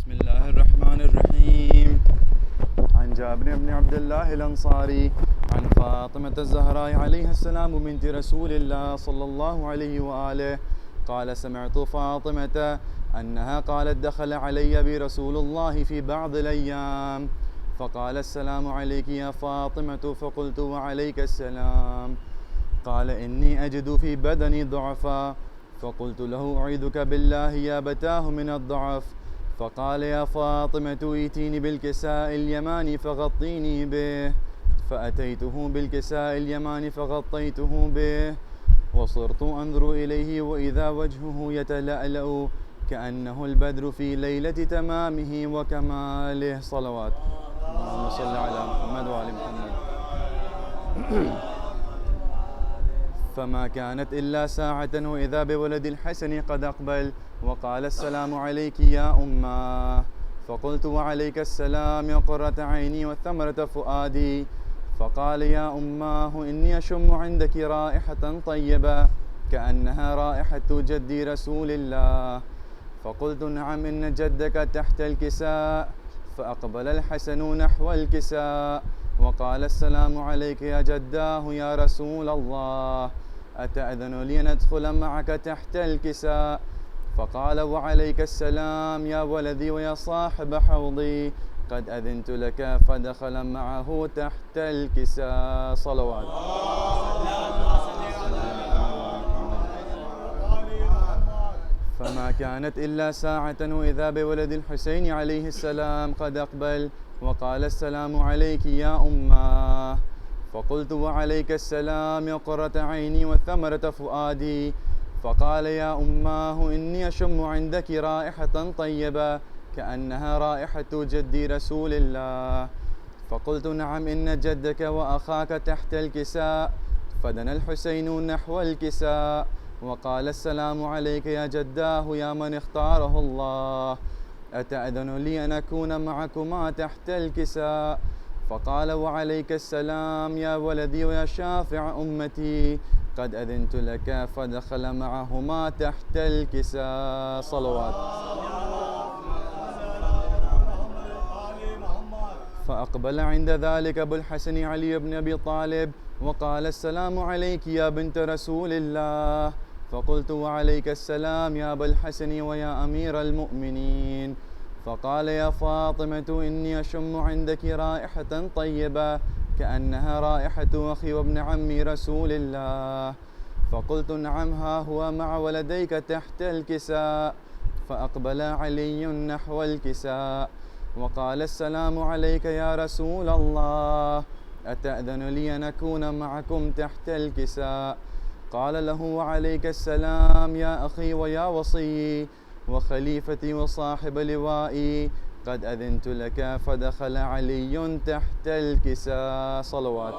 بسم الله الرحمن الرحيم. عن جابر بن عبد الله الأنصاري عن فاطمة الزهراء عليها السلام بنت رسول الله صلى الله عليه وآله قال: سمعت فاطمة أنها قالت: دخل علي برسول الله في بعض الأيام فقال: السلام عليك يا فاطمة. فقلت: وعليك السلام. قال: إني أجد في بدني ضعفا. فقلت له: أعيذك بالله يا أبتاه من الضعف. فقال: يا فاطمة ائتيني بالكساء اليماني فغطيني به. فأتيته بالكساء اليماني فغطيته به، وصرت أنظر إليه وإذا وجهه يتلألأ كأنه البدر في ليلة تمامه وكماله. صلوات. اللهم صل على محمد وآل محمد. فما كانت إلا ساعة وإذا بولد الحسن قد أقبل وقال: السلام عليك يا أماه. فقلت: وعليك السلام يا قرة عيني وثمرة فؤادي. فقال: يا أماه إني أشم عندك رائحة طيبة كأنها رائحة جدي رسول الله. فقلت: نعم إن جدك تحت الكساء. فأقبل الحسن نحو الكساء وقال: السلام عليك يا جداه يا رسول الله، أتأذن لي أن أدخل معك تحت الكساء؟ فقال: وعليك السلام يا ولدي ويا صاحب حوضي، قد أذنت لك. فدخل معه تحت الكساء. صلوات. فما كانت إلا ساعة وإذا بولد الحسين عليه السلام قد أقبل وقال: السلام عليك يا أماه. فقلت: وعليك السلام يا قرة عيني وثمرة فؤادي. فقال: يا أماه إني أشم عندك رائحة طيبة كأنها رائحة جدي رسول الله. فقلت: نعم إن جدك وأخاك تحت الكساء. فدنا الحسين نحو الكساء وقال: السلام عليك يا جداه يا من اختاره الله، أتأذن لي أن أكون معكما تحت الكساء؟ فقال: وعليك السلام يا ولدي ويا شافع أمتي، قد أذنت لك. فدخل معهما تحت الكساء. صلوات. فأقبل عند ذلك أبو الحسن علي بن أبي طالب وقال: السلام عليك يا بنت رسول الله. فقلت: وعليك السلام يا أبا الحسن ويا أمير المؤمنين. فقال: يا فاطمة إني أشم عندك رائحة طيبة كأنها رائحة أخي وابن عمي رسول الله. فقلت: نعم ها هو مع ولديك تحت الكساء. فأقبل علي نحو الكساء وقال: السلام عليك يا رسول الله، أتأذن لي أن أكون معكم تحت الكساء؟ قال له: وعليك السلام يا أخي ويا وصيي وخليفتي وصاحب لوائي، قد أذنت لك. فدخل علي تحت الكساء. صلوات.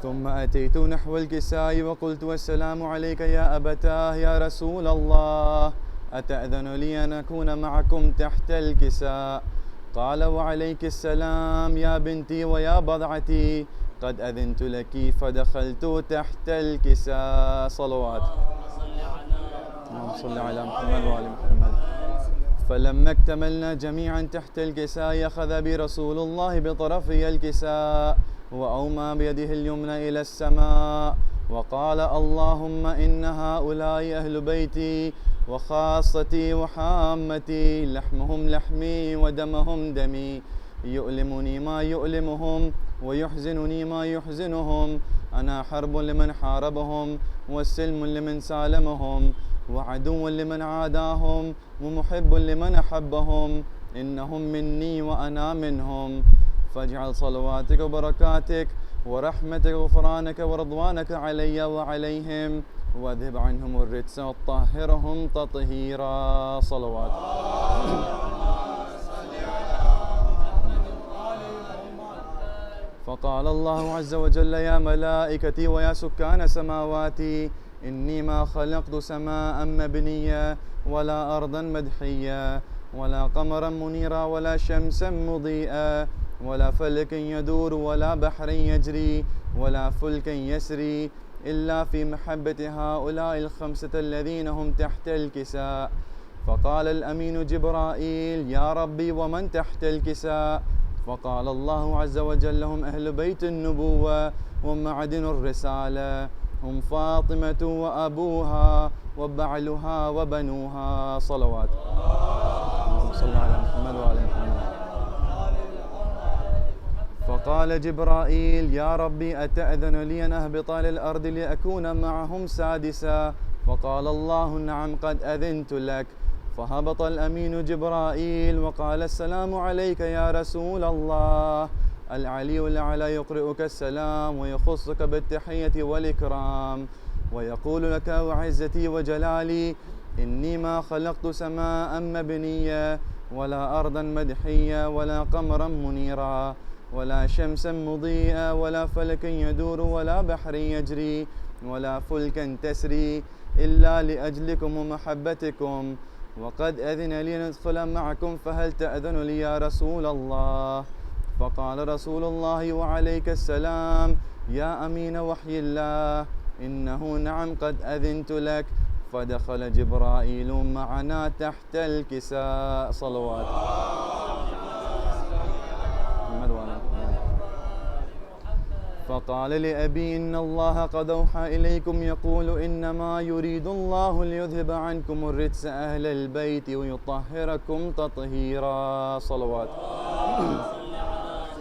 ثم أتيت نحو الكساء وقلت: والسلام عليك يا أبتاه يا رسول الله، أتأذن لي أن أكون معكم تحت الكساء؟ قال: وعليك السلام يا بنتي ويا بضعتي، قد أذنت لك. فدخلت تحت الكساء. صلوات. اللهم صل على محمد وآل محمد. فلما اكتملنا جميعا تحت الكساء أخذ برسول الله بطرفي الكساء وأومى بيده اليمنى إلى السماء وقال: اللهم إن هؤلاء أهل بيتي وخاصتي وحامتي، لحمهم لحمي ودمهم دمي، يؤلمني ما يؤلمهم ويحزنني ما يحزنهم. أنا حرب لمن حاربهم والسلم لمن سالمهم وعدو لمن عاداهم ومحب لمن أحبهم. إنهم مني وأنا منهم. فاجعل صلواتك وبركاتك ورحمتك وغفرانك ورضوانك علي وعليهم، واذهب عنهم الرجس وطهرهم تطهيرا. صلوات. فقال الله عز وجل: يا ملائكتي ويا سكان سماواتي، إني ما خلقت سماء مبنية ولا أرضا مدحية ولا قمرا منيرا ولا شمسا مضيئة ولا فلك يدور ولا بحر يجري ولا فلك يسري إلا في محبة هؤلاء الخمسة الذين هم تحت الكساء. فقال الأمين جبرائيل: يا ربي ومن تحت الكساء؟ فقال الله عز وجل: هم أهل بيت النبوة ومعدن الرسالة، هم فاطمة وأبوها وبعلها وبنوها. صلوات. اللهم صل على محمد وآل محمد. فقال جبرائيل: يا ربي أتأذن لي أن أهبط للأرض لأكون معهم سادسا؟ فقال الله: نعم قد أذنت لك. فهبط الأمين جبرائيل وقال: السلام عليك يا رسول الله. العلي الأعلى يقرئك السلام ويخصك بالتحية والإكرام ويقول لك: وعزتي وجلالي إني ما خلقت سماء مبنية ولا أرضا مدحية ولا قمرا منيرا ولا شمسا مضيئة ولا فلكا يدور ولا بحر يجري ولا فلكا تسري إلا لأجلكم ومحبتكم، وقد أذن لي أن أدخل معكم، فهل تأذن لي يا رسول الله؟ فقال رسول الله: وعليك السلام يا أمين وحي الله، إنه نعم قد أذنت لك. فدخل جبرائيل معنا تحت الكساء. صلوات. فقال لأبي: إن الله قد أوحى إليكم يقول: إنما يريد الله ليذهب عنكم الرجس أهل البيت ويطهركم تطهيرا. صلوات.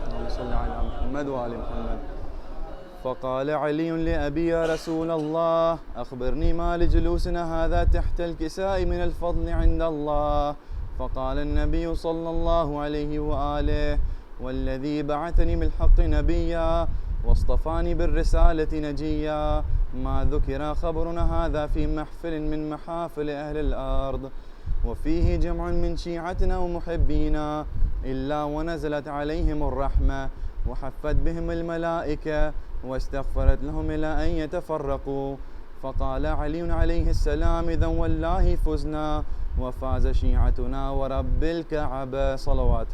اللهم صل على محمد وآل محمد. فقال علي لأبي: يا رسول الله أخبرني ما لجلوسنا هذا تحت الكساء من الفضل عند الله. فقال النبي صلى الله عليه وآله: والذي بعثني بالحق نبيا واصطفاني بالرسالة نجيا، ما ذكر خبرنا هذا في محفل من محافل أهل الأرض وفيه جمع من شيعتنا ومحبينا إلا ونزلت عليهم الرحمة وحفت بهم الملائكة واستغفرت لهم إلى أن يتفرقوا. فقال علي عليه السلام: إذن والله فزنا وفاز شيعتنا ورب الكعبة. صلوات.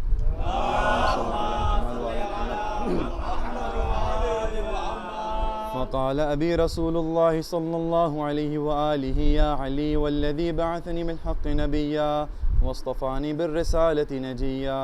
فقال أبي رسول الله صلى الله عليه وآله: يا علي والذي بعثني بالحق نبيا واصطفاني بالرسالة نجيا،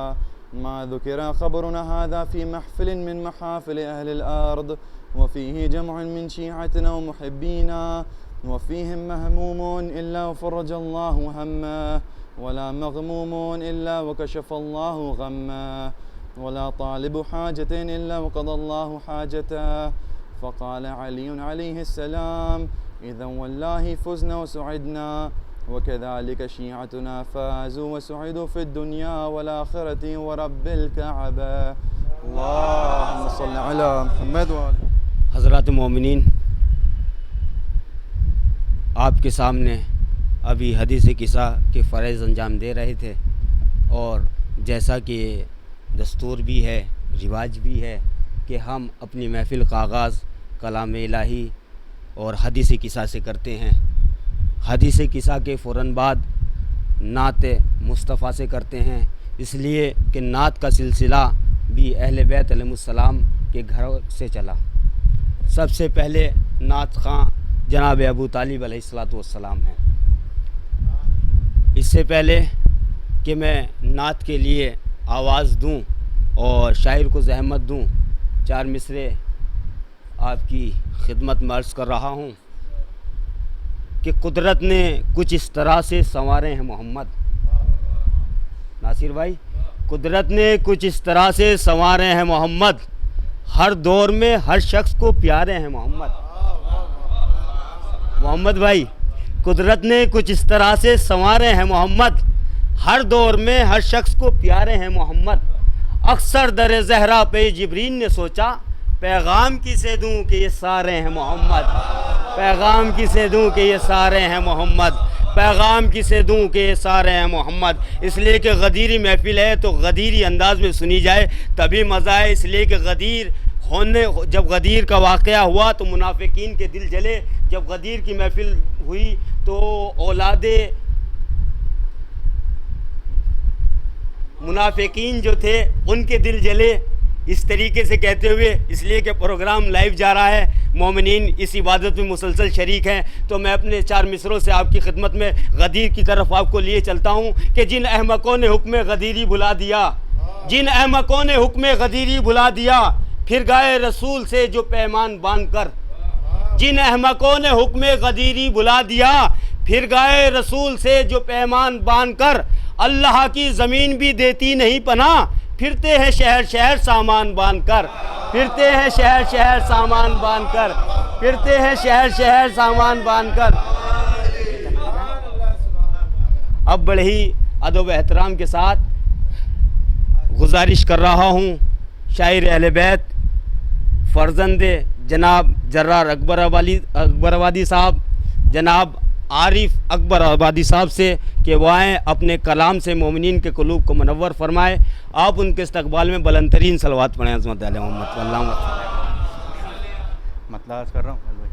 ما ذكر خبرنا هذا في محفل من محافل أهل الأرض وفيه جمع من شيعتنا ومحبينا وفيهم مهموم إلا وفرج الله همه ولا مغموم إلا وكشف الله غمه ولا طالب حاجة إلا وقضى الله حاجته. فقال علي عليه السلام: إذا والله فزنا وسعدنا، وكذلك شيعتنا فازوا وسعدوا في الدنيا والآخرة ورب الكعبة. اللهم صل على محمد وآله. حضرات مومنین، آپ کے سامنے ابھی حدیث قصہ کے فرائض انجام دے رہے تھے، اور جیسا کہ دستور بھی ہے، رواج بھی ہے کہ ہم اپنی محفل کا آغاز کلام الہی اور حدیث قصہ سے کرتے ہیں۔ حدیث قصہ کے فوراً بعد نعت مصطفیٰ سے کرتے ہیں، اس لیے کہ نعت کا سلسلہ بھی اہل بیت علیہ السلام کے گھر سے چلا۔ سب سے پہلے نعت خواں جناب ابو طالب علیہ السلام ہیں۔ اس سے پہلے کہ میں نعت کے لیے آواز دوں اور شاعر کو زحمت دوں، چار مصرے آپ کی خدمت میں عرض کر رہا ہوں کہ قدرت نے کچھ اس طرح سے سنوارے ہیں محمد۔ ناصر بھائی، قدرت نے کچھ اس طرح سے سنوارے ہیں محمد، ہر دور میں ہر شخص کو پیارے ہیں محمد۔ محمد بھائی، قدرت نے کچھ اس طرح سے سنوارے ہیں محمد، ہر دور میں ہر شخص کو پیارے ہیں محمد۔ اکثر در زہرا پہ جبریل نے سوچا، پیغام کسے دوں کہ یہ سارے ہیں محمد، پیغام کسے دوں کہ یہ سارے ہیں محمد، پیغام کسے دوں کہ یہ سارے ہیں محمد۔ اس لیے کہ غدیری محفل ہے تو غدیری انداز میں سنی جائے تبھی مزہ ہے، اس لیے کہ جب غدیر کا واقعہ ہوا تو منافقین کے دل جلے، جب غدیر کی محفل ہوئی تو اولاد منافقین جو تھے ان کے دل جلے، اس طریقے سے کہتے ہوئے، اس لیے کہ پروگرام لائیو جا رہا ہے، مومنین اس عبادت میں مسلسل شریک ہیں، تو میں اپنے 4 مصروں سے آپ کی خدمت میں غدیر کی طرف آپ کو لیے چلتا ہوں کہ جن احمقوں نے حکم غدیری بھلا دیا، جن احمقوں نے حکم غدیری بھلا دیا، پھر گئے رسول سے جو پیمان باندھ کر، جن احمقوں نے حکم غدیری بھلا دیا، پھر گئے رسول سے جو پیمان باندھ کر، اللہ کی زمین بھی دیتی نہیں پناہ، پھرتے ہیں شہر شہر سامان باندھ کر، پھرتے ہیں شہر شہر سامان باندھ کر، پھرتے ہیں شہر شہر سامان باندھ کر۔ اب بڑے ہی ادب و احترام کے ساتھ گزارش کر رہا ہوں شاعر اہل بیت فرزند جناب جرار اکبر آبادی صاحب، جناب عارف اکبر آبادی صاحب سے کہ وہ آئیں اپنے کلام سے مومنین کے قلوب کو منور فرمائے۔ آپ ان کے استقبال میں بلند ترین صلوات پڑھیں عظمت علی محمد اللہم مطلع عرض کر رہا ہوں بھائی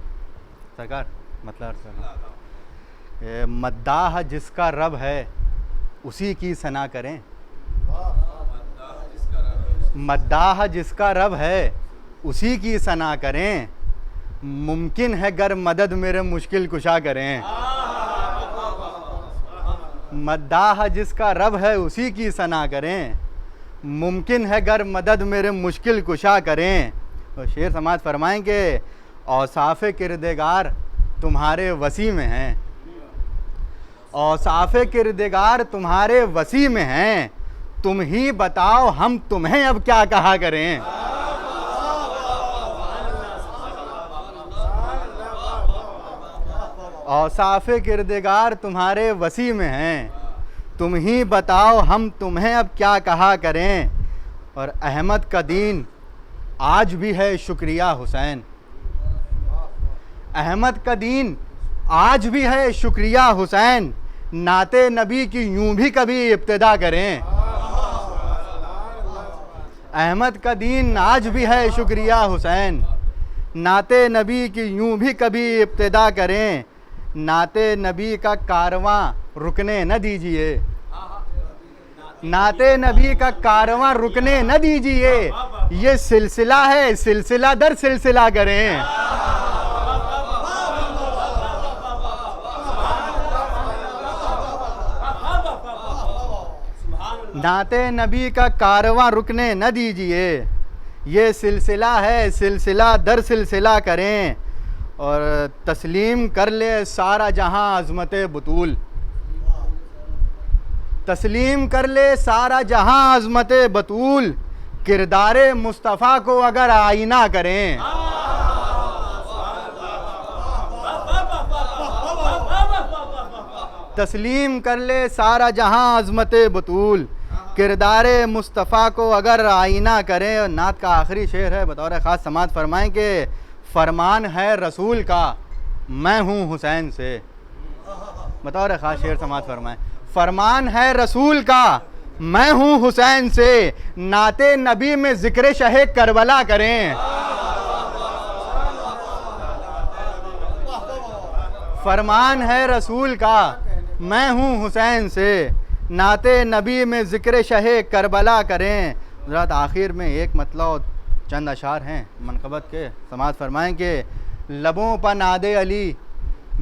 سرکار، مطلع عرض کر رہا ہوں، مداح جس کا رب ہے اسی کی ثنا کریں، مداح جس کا رب ہے اسی کی ثنا کریں، ممکن ہے گر مدد میرے مشکل کشا کریں، مداح جس کا رب ہے اسی کی ثنا کریں، ممکن ہے گر مدد میرے مشکل کشا کریں۔ اور شعر سماعت فرمائیں کہ اوصاف کردگار تمہارے وسیع میں ہیں، اوصاف کردگار تمہارے وسیع میں ہیں، تم ہی بتاؤ ہم تمہیں اب کیا کہا کریں۔ اوصاف کردگار تمہارے وسیع میں ہیں، تم ہی بتاؤ ہم تمہیں اب کیا کہا کریں۔ اور احمد کا دین آج بھی ہے شکریہ حسین، احمد کا دین آج بھی ہے شکریہ حسین، نعت نبی کی یوں بھی کبھی ابتدا کریں، احمد کا دین آج بھی ہے شکریہ حسین، نعت نبی کی یوں بھی کبھی ابتدا کریں، نعت نبی کا کارواں رکنے نہ دیجئے، نعت نبی کا کارواں رکنے نہ دیجئے، یہ سلسلہ ہے سلسلہ در سلسلہ کریں۔ نعت نبی کا کارواں رکنے نہ دیجئے، یہ سلسلہ ہے سلسلہ در سلسلہ کریں۔ اور تسلیم کر لے سارا جہاں عظمت بطول، تسلیم کر لے سارا جہاں عظمت بطول، کردار مصطفیٰ کو اگر آئینہ کریں، تسلیم کر لے سارا جہاں عظمت بطول، کردار مصطفیٰ کو اگر آئینہ کریں۔ اور نعت کا آخری شعر ہے، بطور خاص سماعت فرمائیں کہ فرمان ہے رسول کا میں ہوں حسین سے، بطور خاص شعر سماعت فرمائیں، فرمان ہے رسول کا میں ہوں حسین سے، نعت نبی میں ذکر شہ کربلا کریں، فرمان ہے رسول کا میں ہوں حسین سے، نعت نبی میں ذکر شہ کربلا کریں۔ حضرات آخر میں ایک مطلع چند اشعار ہیں منقبت کے، سماعت فرمائیں کہ لبوں پر ناد علی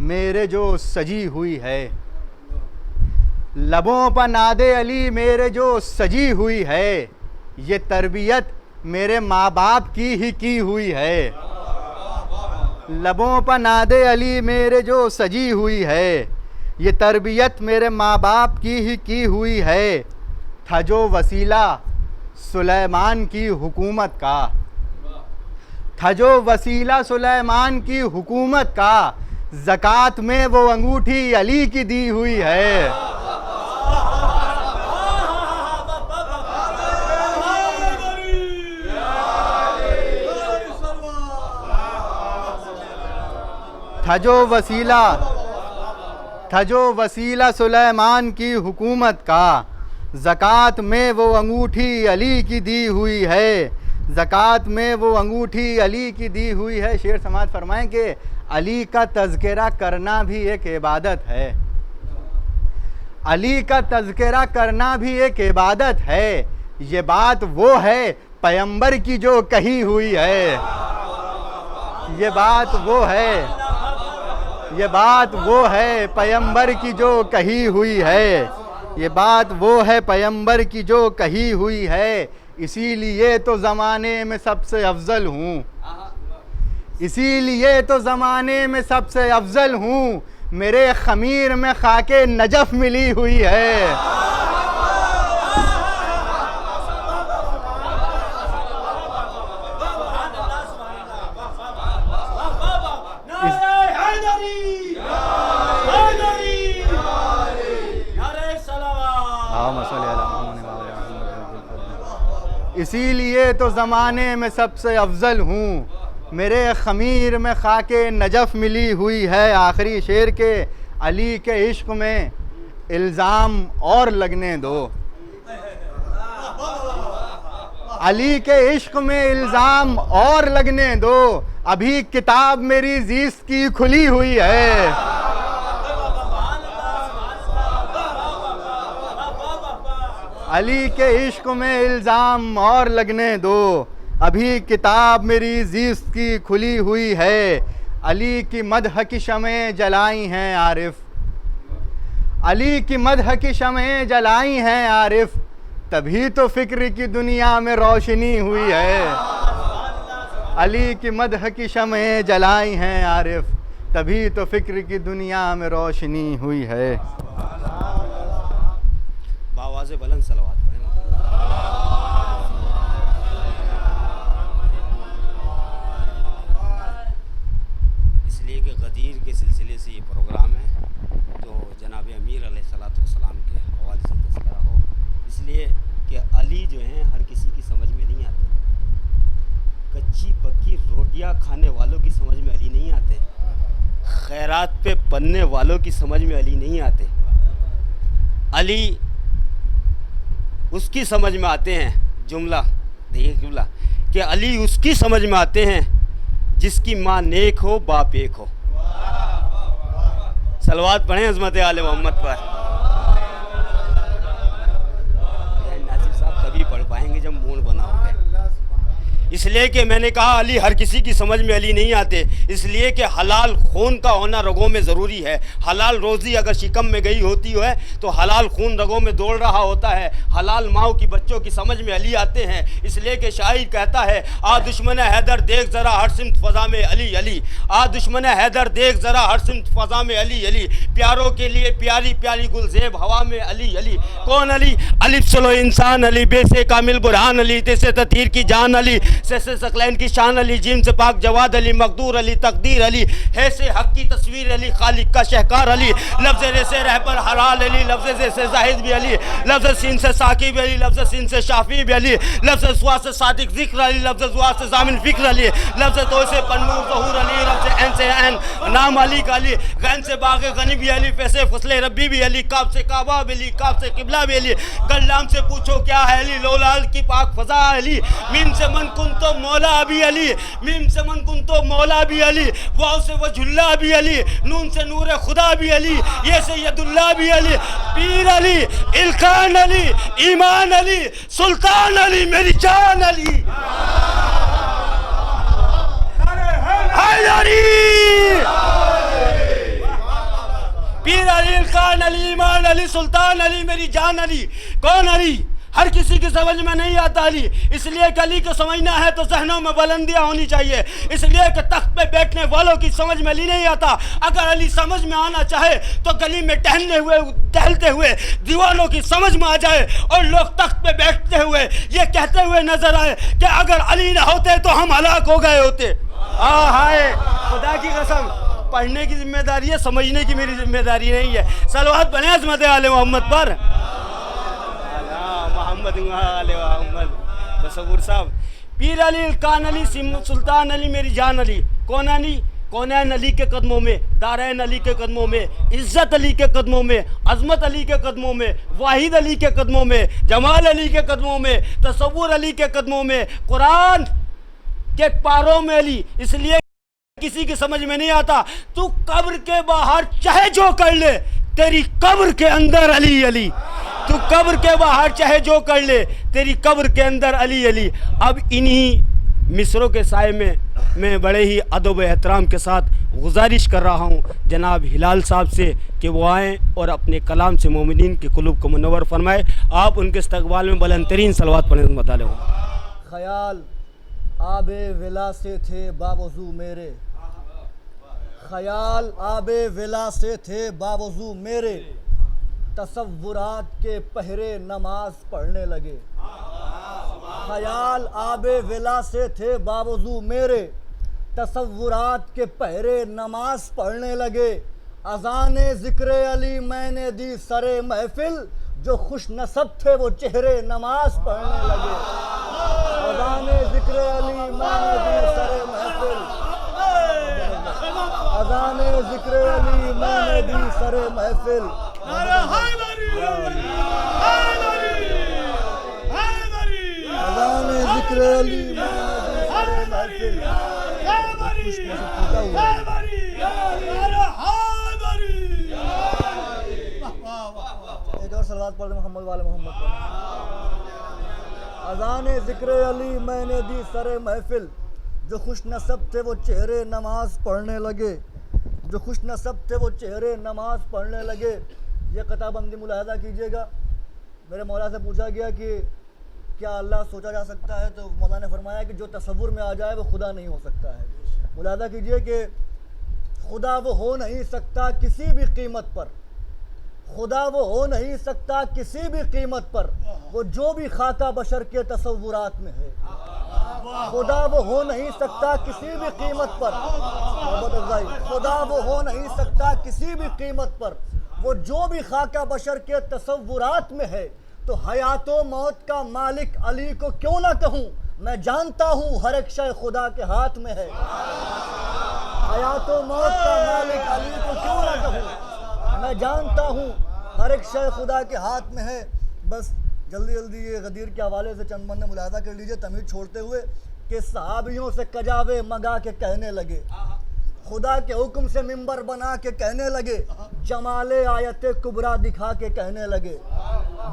میرے جو سجی ہوئی ہے، لبوں پر ناد علی میرے جو سجی ہوئی ہے، یہ تربیت میرے ماں باپ کی ہوئی ہے، لبوں پر ناد علی میرے جو سجی ہوئی ہے، یہ تربیت میرے ماں باپ کی ہوئی ہے، تھا جو وسیلہ سلیمان کی حکومت کا، تھا جو وسیلہ سلیمان کی حکومت کا، زکوٰۃ میں وہ انگوٹھی علی کی دی ہوئی ہے، تھا جو وسیلہ سلیمان کی حکومت کا، زکوٰۃ میں وہ انگوٹھی علی کی دی ہوئی ہے، زکوٰۃ میں وہ انگوٹھی علی کی دی ہوئی ہے۔ شعر سماعت فرمائیں کہ علی کا تذکرہ کرنا بھی ایک عبادت ہے، علی کا تذکرہ کرنا بھی ایک عبادت ہے، یہ بات وہ ہے پیغمبر کی جو کہی ہوئی ہے، یہ بات وہ ہے پیمبر کی جو کہی ہوئی ہے، یہ بات وہ ہے پیمبر کی جو کہی ہوئی ہے، اسی لیے تو زمانے میں سب سے افضل ہوں، اسی لیے تو زمانے میں سب سے افضل ہوں، میرے خمیر میں خاک نجف ملی ہوئی ہے۔ اسی لیے تو زمانے میں سب سے افضل ہوں، میرے خمیر میں خاک نجف ملی ہوئی ہے۔ آخری شعر کے علی کے عشق میں الزام اور لگنے دو، علی کے عشق میں الزام اور لگنے دو، ابھی کتاب میری زیست کی کھلی ہوئی ہے۔ علی کے عشق میں الزام اور لگنے دو، ابھی کتاب میری زیست کی کھلی ہوئی ہے۔ علی کی مدح کی شمعیں جلائی ہیں عارف، علی کی مدح کی شمعیں جلائی ہیں عارف، تبھی تو فکر کی دنیا میں روشنی ہوئی ہے۔ علی کی مدح کی شمعیں جلائی ہیں عارف، تبھی تو فکر کی دنیا میں روشنی ہوئی ہے۔ باواز بلند صلوات پڑھیں۔ اس لیے کہ غدیر کے سلسلے سے یہ پروگرام ہے تو جناب امیر علیہ الصلوۃ والسلام کے حوالے سے تذکرہ ہو، اس لیے کہ علی جو ہیں ہر کسی کی سمجھ میں نہیں آتے، کچی پکی روٹیاں کھانے والوں کی سمجھ میں علی نہیں آتے، خیرات پہ پننے والوں کی سمجھ میں علی نہیں آتے۔ علی اس کی سمجھ میں آتے ہیں، جملہ دیکھیے جملہ کہ علی اس کی سمجھ میں آتے ہیں جس کی ماں نیک ہو باپ ایک ہو۔ صلوات پڑھیں عظمت آل محمد پر۔ ناصر صاحب تبھی پڑھ پائیں گے جب مون بنا ہوگا۔ اس لیے کہ میں نے کہا علی ہر کسی کی سمجھ میں علی نہیں آتے، اس لیے کہ حلال خون کا ہونا رگوں میں ضروری ہے۔ حلال روزی اگر شکم میں گئی ہوتی ہے تو حلال خون رگوں میں دوڑ رہا ہوتا ہے۔ حلال ماؤں کی بچوں کی سمجھ میں علی آتے ہیں، اس لیے کہ شاعر کہتا ہے آ دشمن حیدر دیکھ ذرا ہر سمت فضا میں علی علی، آ دشمن حیدر دیکھ ذرا ہر سمت فضا میں علی علی، پیاروں کے لیے پیاری پیاری گلزیب ہوا میں علی علی۔ کون علی؟ الف سلو انسان علی، بے سے کامل برہان علی، تیسے تطہیر کی جان علی، سے ثقلین کی شان علی، جیم سے پاک جواد علی، مقدور علی، تقدیر علی، ہے سے حق کی تصویر علی، خالق کا شہکار علی، لفظ رے سے رہبر حلال علی، لفظ زے سے زاہد بھی علی، لفظ سین سے ساقی بھی علی، لفظ سین سے شافی بھی علی، لفظ سوا سے صادق ذکر علی، لفظ زوا سے ضامن فکر علی، لفظ تو سے پنور ظہور علی، لفظ این سے عین نام علی کا علی، غین سے باغ غنی بھی علی، فیسے فصل ربی بھی علی، کعب سے کعبہ بھی علی، کعب سے قبلہ بھی علی، گلام سے پوچھو کیا ہے علی، لولال کی پاک فضا علی، میم سے من کن تو مولا بھی علی، میم سے من کن تو مولا بھی علی، واو سے وجہ اللہ بھی علی، نون سے نور خدا بھی علی، یہ سے ید اللہ بھی علی، پیر علی، الکان علی، ایمان علی، سلطان علی، میری جان علی، حیدری، پیر علی، الکان علی، ایمان علی، سلطان علی، میری جان علی۔ کون علی؟ ہر کسی کی سمجھ میں نہیں آتا علی، اس لیے کہ علی کو سمجھنا ہے تو ذہنوں میں بلندیاں ہونی چاہیے، اس لیے کہ تخت پہ بیٹھنے والوں کی سمجھ میں علی نہیں آتا۔ اگر علی سمجھ میں آنا چاہے تو گلی میں ٹہلتے ہوئے دیوانوں کی سمجھ میں آ جائے اور لوگ تخت پہ بیٹھتے ہوئے یہ کہتے ہوئے نظر آئے کہ اگر علی نہ ہوتے تو ہم ہلاک ہو گئے ہوتے۔ ہائے خدا کی قسم، پڑھنے کی ذمہ داری ہے، سمجھنے کی میری ذمہ داری نہیں ہے۔ صلوات پڑھیں عظمت آل محمد پر۔ محمد محمد تصور صاحب، پیر علی، الکان علی، سلطان علی، میری جان علی۔ کون علی؟ کونین علی کے قدموں میں، دارین علی کے قدموں میں، عزت علی کے قدموں میں، عظمت علی کے قدموں میں، واحد علی کے قدموں میں، جمال علی کے قدموں میں، تصور علی کے قدموں میں، قرآن کے پاروں میں علی۔ اس لیے کسی کی سمجھ میں نہیں آتا، تو قبر کے باہر چاہے جو کر لے، تیری قبر کے اندر علی علی، تو قبر کے باہر چاہے جو کر لے، تیری قبر کے اندر علی علی۔ اب انہی مصروں کے سائے میں میں بڑے ہی ادب و احترام کے ساتھ گزارش کر رہا ہوں جناب ہلال صاحب سے کہ وہ آئیں اور اپنے کلام سے مومنین کے قلوب کو منور فرمائے. آپ ان کے استقبال میں بلند ترین صلوات پڑھیں مطالعہ ہو. خیال آب ولا سے تھے باوضو میرے، خیال آب ولا سے تھے باوضو میرے، تصورات کے پہرے نماز پڑھنے لگے. خیال آب ولا سے تھے باوضو میرے، تصورات کے پہرے نماز پڑھنے لگے. اذان ذکر علی میں نے دی سر محفل، جو خوش نصب تھے وہ چہرے نماز پڑھنے لگے. اذان ذکر علی میں نے دی سر محفل، اذان ذکر علی میں نے دی سر محفل. اذان ذکر علی میں نے دی سر محفل. ایک اور صلوات پڑھ محمد والے محمد پر. اذان ذکر علی میں نے دی سر محفل، جو خوش نصب تھے وہ چہرے نماز پڑھنے لگے، جو خوش نصب تھے وہ چہرے نماز پڑھنے لگے. یہ قطع بندی ملاحظہ کیجئے گا. میرے مولا سے پوچھا گیا کہ کیا اللہ سوچا جا سکتا ہے، تو مولا نے فرمایا کہ جو تصور میں آ جائے وہ خدا نہیں ہو سکتا ہے. ملاحظہ کیجئے کہ خدا وہ ہو نہیں سکتا کسی بھی قیمت پر، خدا وہ ہو نہیں سکتا کسی بھی قیمت پر، وہ جو بھی خاکہ بشر کے تصورات میں ہے. خدا وہ ہو نہیں سکتا کسی بھی قیمت پر، خدا وہ ہو نہیں سکتا کسی بھی قیمت پر، وہ جو بھی خاکہ بشر کے تصورات میں ہے. تو حیات و موت کا مالک علی کو کیوں نہ کہوں، میں جانتا ہوں ہر ایک شے خدا کے ہاتھ میں ہے. حیات و موت کا مالک علی کو کیوں نہ کہوں، میں جانتا ہوں ہر ایک شے خدا کے ہاتھ میں ہے. بس جلدی جلدی یہ غدیر کے حوالے سے چند بندے ملاحظہ کر لیجئے تمہید چھوڑتے ہوئے کہ صحابیوں سے کجاوے منگا کے کہنے لگے، خدا کے حکم سے منبر بنا کے کہنے لگے، جمال آیت کبریٰ دکھا کے کہنے لگے،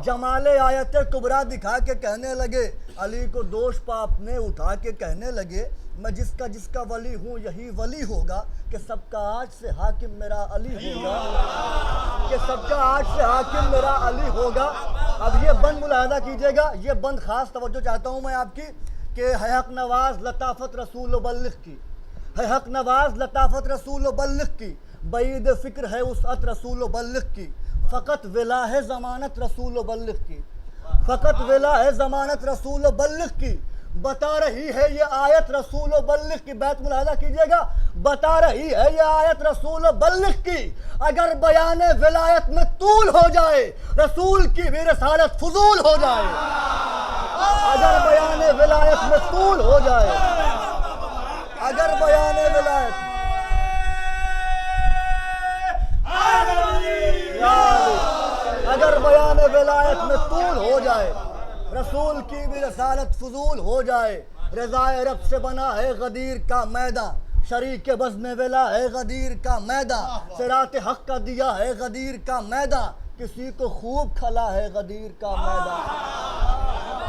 جمال آیت کبریٰ دکھا کے کہنے لگے. علی کو دوش پا اپنے اٹھا کے کہنے لگے، میں جس کا ولی ہوں یہی ولی ہوگا، کہ سب کا آج سے حاکم میرا علی ہوگا، کہ سب کا آج سے حاکم میرا علی ہوگا. اب یہ بند ملاحظہ کیجئے گا، یہ بند خاص توجہ چاہتا ہوں میں آپ کی، کہ ہے حق نواز لطافت رسول و بلغ کی، ہے حق نواز لطافت رسول و بلغ کی، بعید فکر ہے وسعت رسول و بلغ کی، فقط ولا ہے ضمانت رسول و بلغ کی، فقط ولا ہے ضمانت رسول و بلغ کی. بتا رہی ہے یہ آیت رسول و بلغ کی، بیت ملاحظہ کیجئے گا، بتا رہی ہے یہ آیت رسول و بلغ کی. اگر بیان ولایت میں طول ہو جائے، رسول کی بھی رسالت فضول ہو جائے. اگر بیان ولایت میں طول ہو جائے، اگر بیان ولایت اگر بیان ولایت میں طول ہو جائے، رسول کی بھی رسالت فضول ہو جائے. رضائے رب سے بنا ہے غدیر کا میدان، شریک بزم ولا ہے غدیر کا میدان، صراط حق کا دیا ہے غدیر کا میدان. کسی کو خوب کھلا ہے غدیر کا میدان،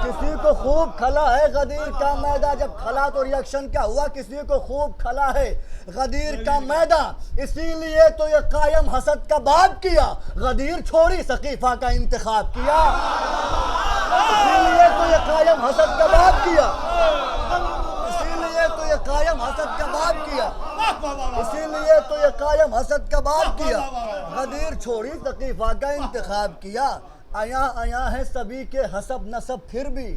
کسی کو خوب کھلا ہے غدیر کا میدان. جب کھلا تو ریاکشن کیا ہوا، کسی کو خوب کھلا ہے غدیر کا میدان. اسی لیے تو یہ قائم حسد کا باب کیا، غدیر چھوڑی ثقیفہ کا انتخاب کیا. اسی لیے تو یہ قائم حسد کا باب کیا، اسی لیے تو یہ قائم حسد کا باب کیا، اسی لیے تو یہ قائم حسد کا باب کیا. غدیر چھوڑی ثقیفہ کا انتخاب کیا. آیا ہے سبھی کے حسب نسب پھر بھی،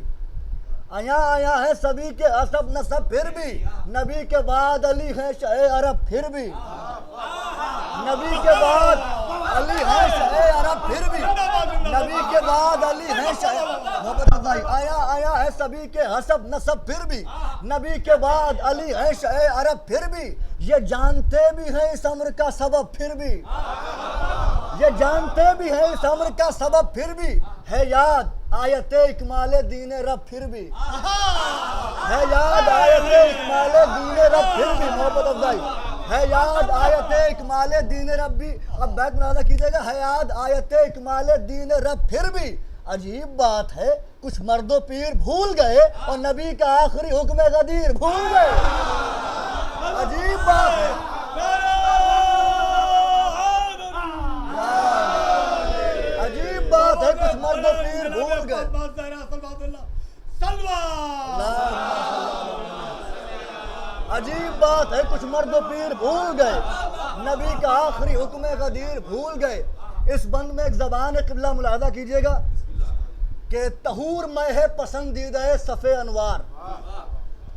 آیا ہے سبھی کے حسب نسب پھر بھی، نبی کے بعد علی ہے شہ عرب پھر بھی، نبی کے بعد علی ہے شہ عرب پھر بھی، نبی کے بعد علی ہے شہ. آیا ہے سبھی کے حسب نسب پھر بھی، نبی کے بعد علی ہے شہ عرب پھر بھی. یہ جانتے بھی ہیں اس امر کا سبب پھر بھی، یہ جانتے بھی ہیں اس امر کا سبب پھر بھی. ہے یاد آیت اکمال دین رب پھر بھی، ہے یاد آیت اکمال دین رب پھر بھی. محبت افزائی ہے یاد آیت اکمال دین رب بھی. اب بیت ملاحظہ کیجئے گا، ہے یاد آیت اکمال دین رب پھر بھی. عجیب بات ہے، کچھ مرد و پیر بھول گئے اور نبی کا آخری حکم غدیر بھول گئے. عجیب بات ہے، عجیب بات ہے، کچھ مرد و پیر بھول گئے، عجیب بات ہے، کچھ مرد و پیر بھول گئے، نبی کا آخری حکم غدیر بھول گئے۔ اس بند میں ایک زبان قبلہ ملاحظہ کیجئے گا کہ طہور میں ہے پسندیدہ صف انوار،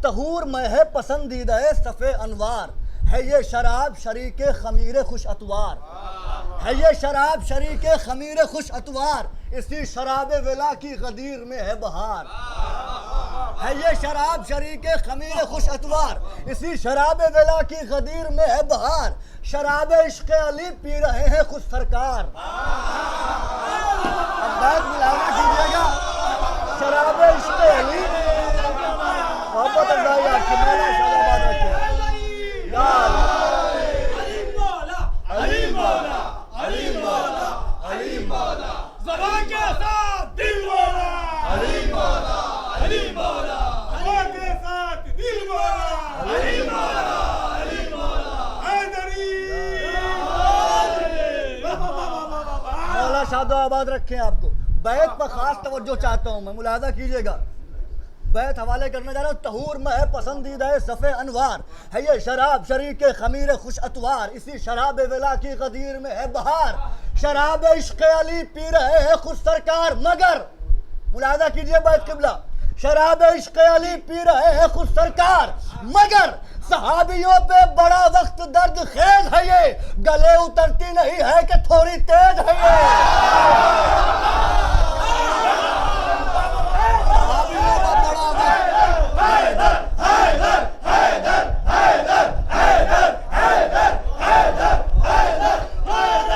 طہور میں ہے پسندیدہ صف انوار، ہے یہ شراب شریک خمیر خوش اتوار، ہے یہ شراب شریک خمیر خوش اتوار، اسی شراب ولا کی غدیر میں ہے بہار، ہے یہ شراب شریک خمیر خوش اتوار، اسی شراب ولا کی غدیر میں ہے بہار، شراب عشق علی پی رہے ہیں خود سرکار۔ اب بات ملاحظہ کیجئے گا، شراب عشق علی، محبت افزائی آپ کی، مولا شاہ آباد رکھے، یا علی مولا، علی مولا، علی مولا، زبان کے ساتھ دل مولا، علی مولا، علی مولا، زبان کے ساتھ دل مولا، علی مولا، علی مولا، حیدری، مولا شاد و آباد رکھیں آپ کو۔ بیت پر خاص توجہ چاہتا ہوں میں، ملاحظہ کیجئے گا، بیت حوالے کرنے جا رہا ہوں، طہور میں ہے پسندیدہ صف انوار، ہے یہ شراب شریک خمیر خوش اتوار، اسی شراب ولا کی غدیر میں ہے بہار، شراب عشق علی پی رہے ہیں خود سرکار، مگر ملاحظہ کیجئے بیت قبلہ، شراب عشق علی پی رہے ہیں خود سرکار، مگر صحابیوں پہ بڑا وقت درد خیز ہے یہ، گلے اترتی نہیں ہے کہ تھوڑی تیز ہے یہ، صحابیوں پہ بڑا وقت، حیدر، حیدر، حیدر، حیدر، حیدر، حیدر، حیدر، حیدر،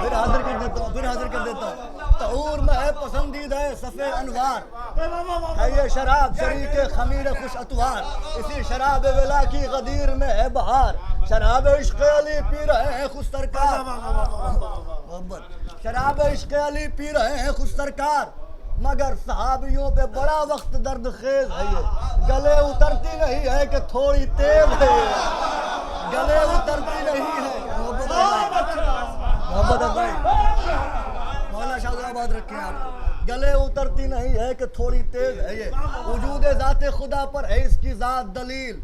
پھر حاضر کر دیتا ہوں، طہور میں ہے پسندیدہ صف انوار، ہے یہ شراب شریک خمیر خوش اتوار، اسی شراب ولا کی غدیر میں ہے بہار، شراب عشق علی پی رہے ہیں خود سرکار، محبت، شراب عشق علی پی رہے ہیں خود سرکار، مگر صحابیوں پہ بڑا وقت درد خیز ہے یہ، گلے اترتی نہیں ہے کہ تھوڑی تیز ہے یہ، گلے اترتی نہیں ہے، محبت افزائی، مولا شاہ آباد رکھیں آپ کو، گلے اترتی نہیں ہے کہ تھوڑی تیز ہے یہ، وجود ذات خدا پر ہے اس کی ذات دلیل،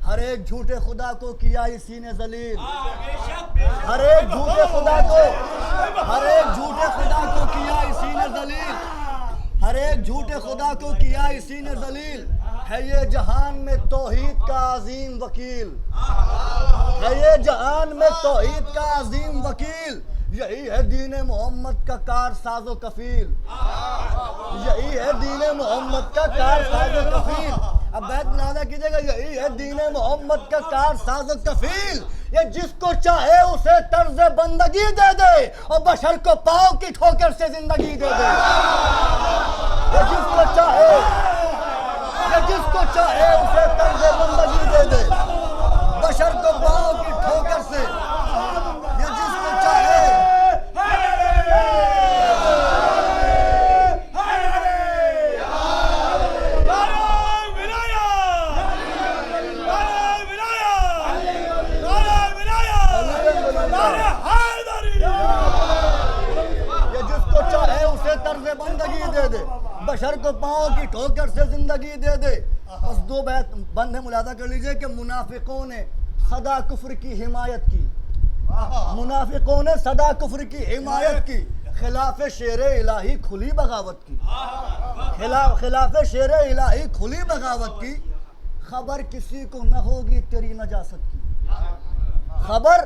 ہر ایک جھوٹے خدا کو کیا اسی نے ذلیل، ہر ایک جھوٹے خدا کو، ہر ایک جھوٹے خدا کو کیا اسی نے ذلیل، ہر ایک جھوٹے خدا کو کیا اسی نے ذلیل، ہے یہ جہان میں توحید کا عظیم وکیل، ہے یہ جہان میں توحید کا عظیم وکیل، یہی ہے دین محمد کا کار ساز و کفیل، یہی ہے دین محمد کا کار ساز و کفیل، اب بیت ملاحظہ کیجئے گا، یہی ہے دین محمد کا کار ساز و کفیل، یہ جس کو چاہے اسے طرز بندگی دے دے اور بشر کو پاؤں کی ٹھوکر سے زندگی دے دے، یہ جس کو چاہے، یہ جس کو چاہے اسے طرز بندگی دے دے، بشر کو پاؤں کی ٹھوکر سے، یہ جس کو چاہے، طرز بندگی دے دے، بشر کو پاؤں کی ٹھوکر سے زندگی دے دے۔ بس دو بیت بند ہے، ملاحظہ کر لیجئے کہ منافقوں نے صدا کفر کی حمایت کی، منافقوں نے صدا کفر کی حمایت کی، خلاف شیر الہی کھلی بغاوت کی، خلاف شیر الہی کھلی بغاوت کی، خبر کسی کو نہ ہوگی تیری نجاست کی، خبر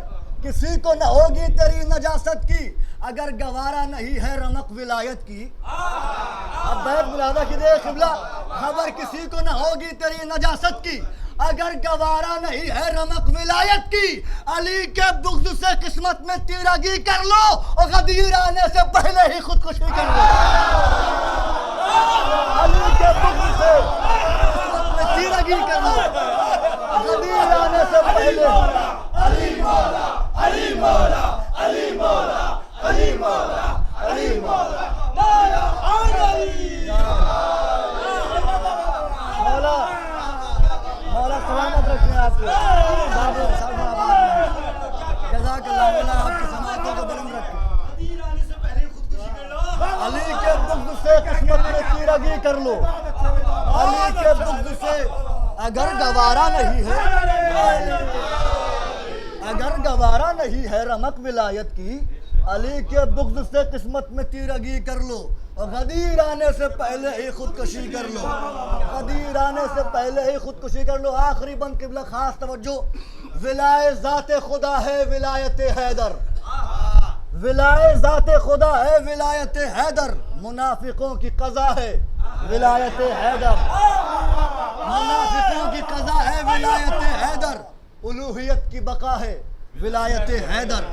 کسی کو نہ ہوگی تیری نجاست کی، اگر گوارا نہیں ہے رمق ولایت کی، اب بیت ملاحظہ کیجئے قبلہ، خبر کسی کو نہ ہوگی تیری نجاست کی، اگر گوارا نہیں ہے رمق ولایت کی، علی کے بغض سے قسمت میں تیرگی کر لو اور غدیر آنے سے پہلے ہی خودکشی کر لو، علی کے بغض سے قسمت میں تیرگی کر لو، غدیر آنے سے پہلے، علی مولا، علی مولا مولا سلامت رکھیں آپ کو. جزاک اللہ مولا آپ کی سماعتوں کو بلند رکھیں. علی کے بغض سے قسمت میں تیرگی کر لو. علی کے بغض سے اگر گوارا نہیں ہے، اگر گوارا نہیں ہے رمق ولایت کی، علی کے بغض سے قسمت میں تیرگی کر لو. اور غدیر آنے سے پہلے ہی خودکشی کر لو. غدیر آنے سے پہلے ہی خودکشی کر لو. آخری بند قبلہ خاص توجہ. ولائے ذات خدا ہے ولایت حیدر. ولائے ذات خدا ہے ولایت حیدر. منافقوں کی قضا ہے ولایت حیدر. منافقوں کی قضا ہے ولایت حیدر. الوہیت کی بقا ہے ولایت حیدر.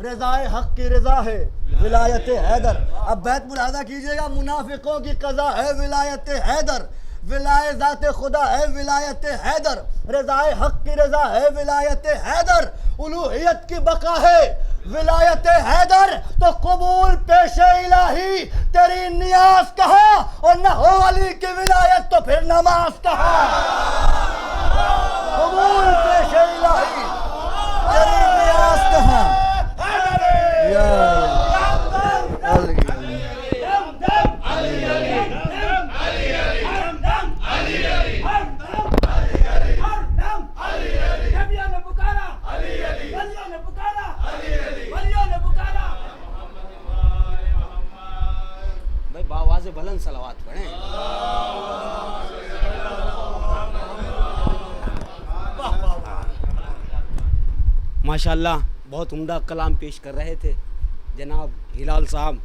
رضائے حق کی رضا ہے ولایت حیدر. اب بیت ملاحظہ کیجئے گا. منافقوں کی قضا ہے ولایت حیدر. ولائے ذات خدا ہے ولایت حیدر. رضائے حق کی رضا ہے ولایت حیدر. الوہیت کی بقا ہے ولایت حیدر. تو قبول پیش الہی تیری نیاز کہاں، اور نہ ہو علی کی ولایت تو پھر نماز کہاں. قبول پیش الہی تیری نیاز کہاں. بھائی باواز بلند صلوات پڑھیں. ماشاءاللہ بہت عمدہ کلام پیش کر رہے تھے جناب ہلال صاحب،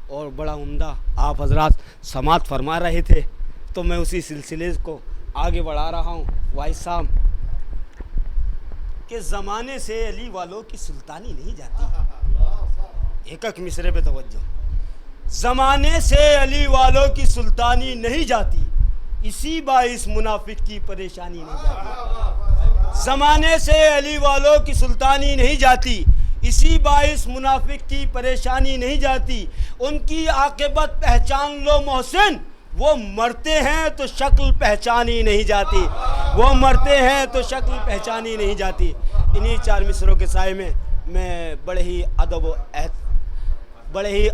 اور بڑا عمدہ آپ حضرات سماعت فرما رہے تھے. تو میں اسی سلسلے کو آگے بڑھا رہا ہوں. وائس صاحب کہ زمانے سے علی والوں کی سلطانی نہیں جاتی. ایک ایک مصرے پہ توجہ. زمانے سے علی والوں کی سلطانی نہیں جاتی، اسی باعث منافق کی پریشانی نہیں جاتی. زمانے سے علی والوں کی سلطانی نہیں جاتی، اسی باعث منافق کی پریشانی نہیں جاتی. ان کی عاقبت پہچان لو محسن، وہ مرتے ہیں تو شکل پہچانی نہیں جاتی. وہ مرتے ہیں تو شکل پہچانی نہیں جاتی. انہی چار مصروں کے سائے میں بڑے ہی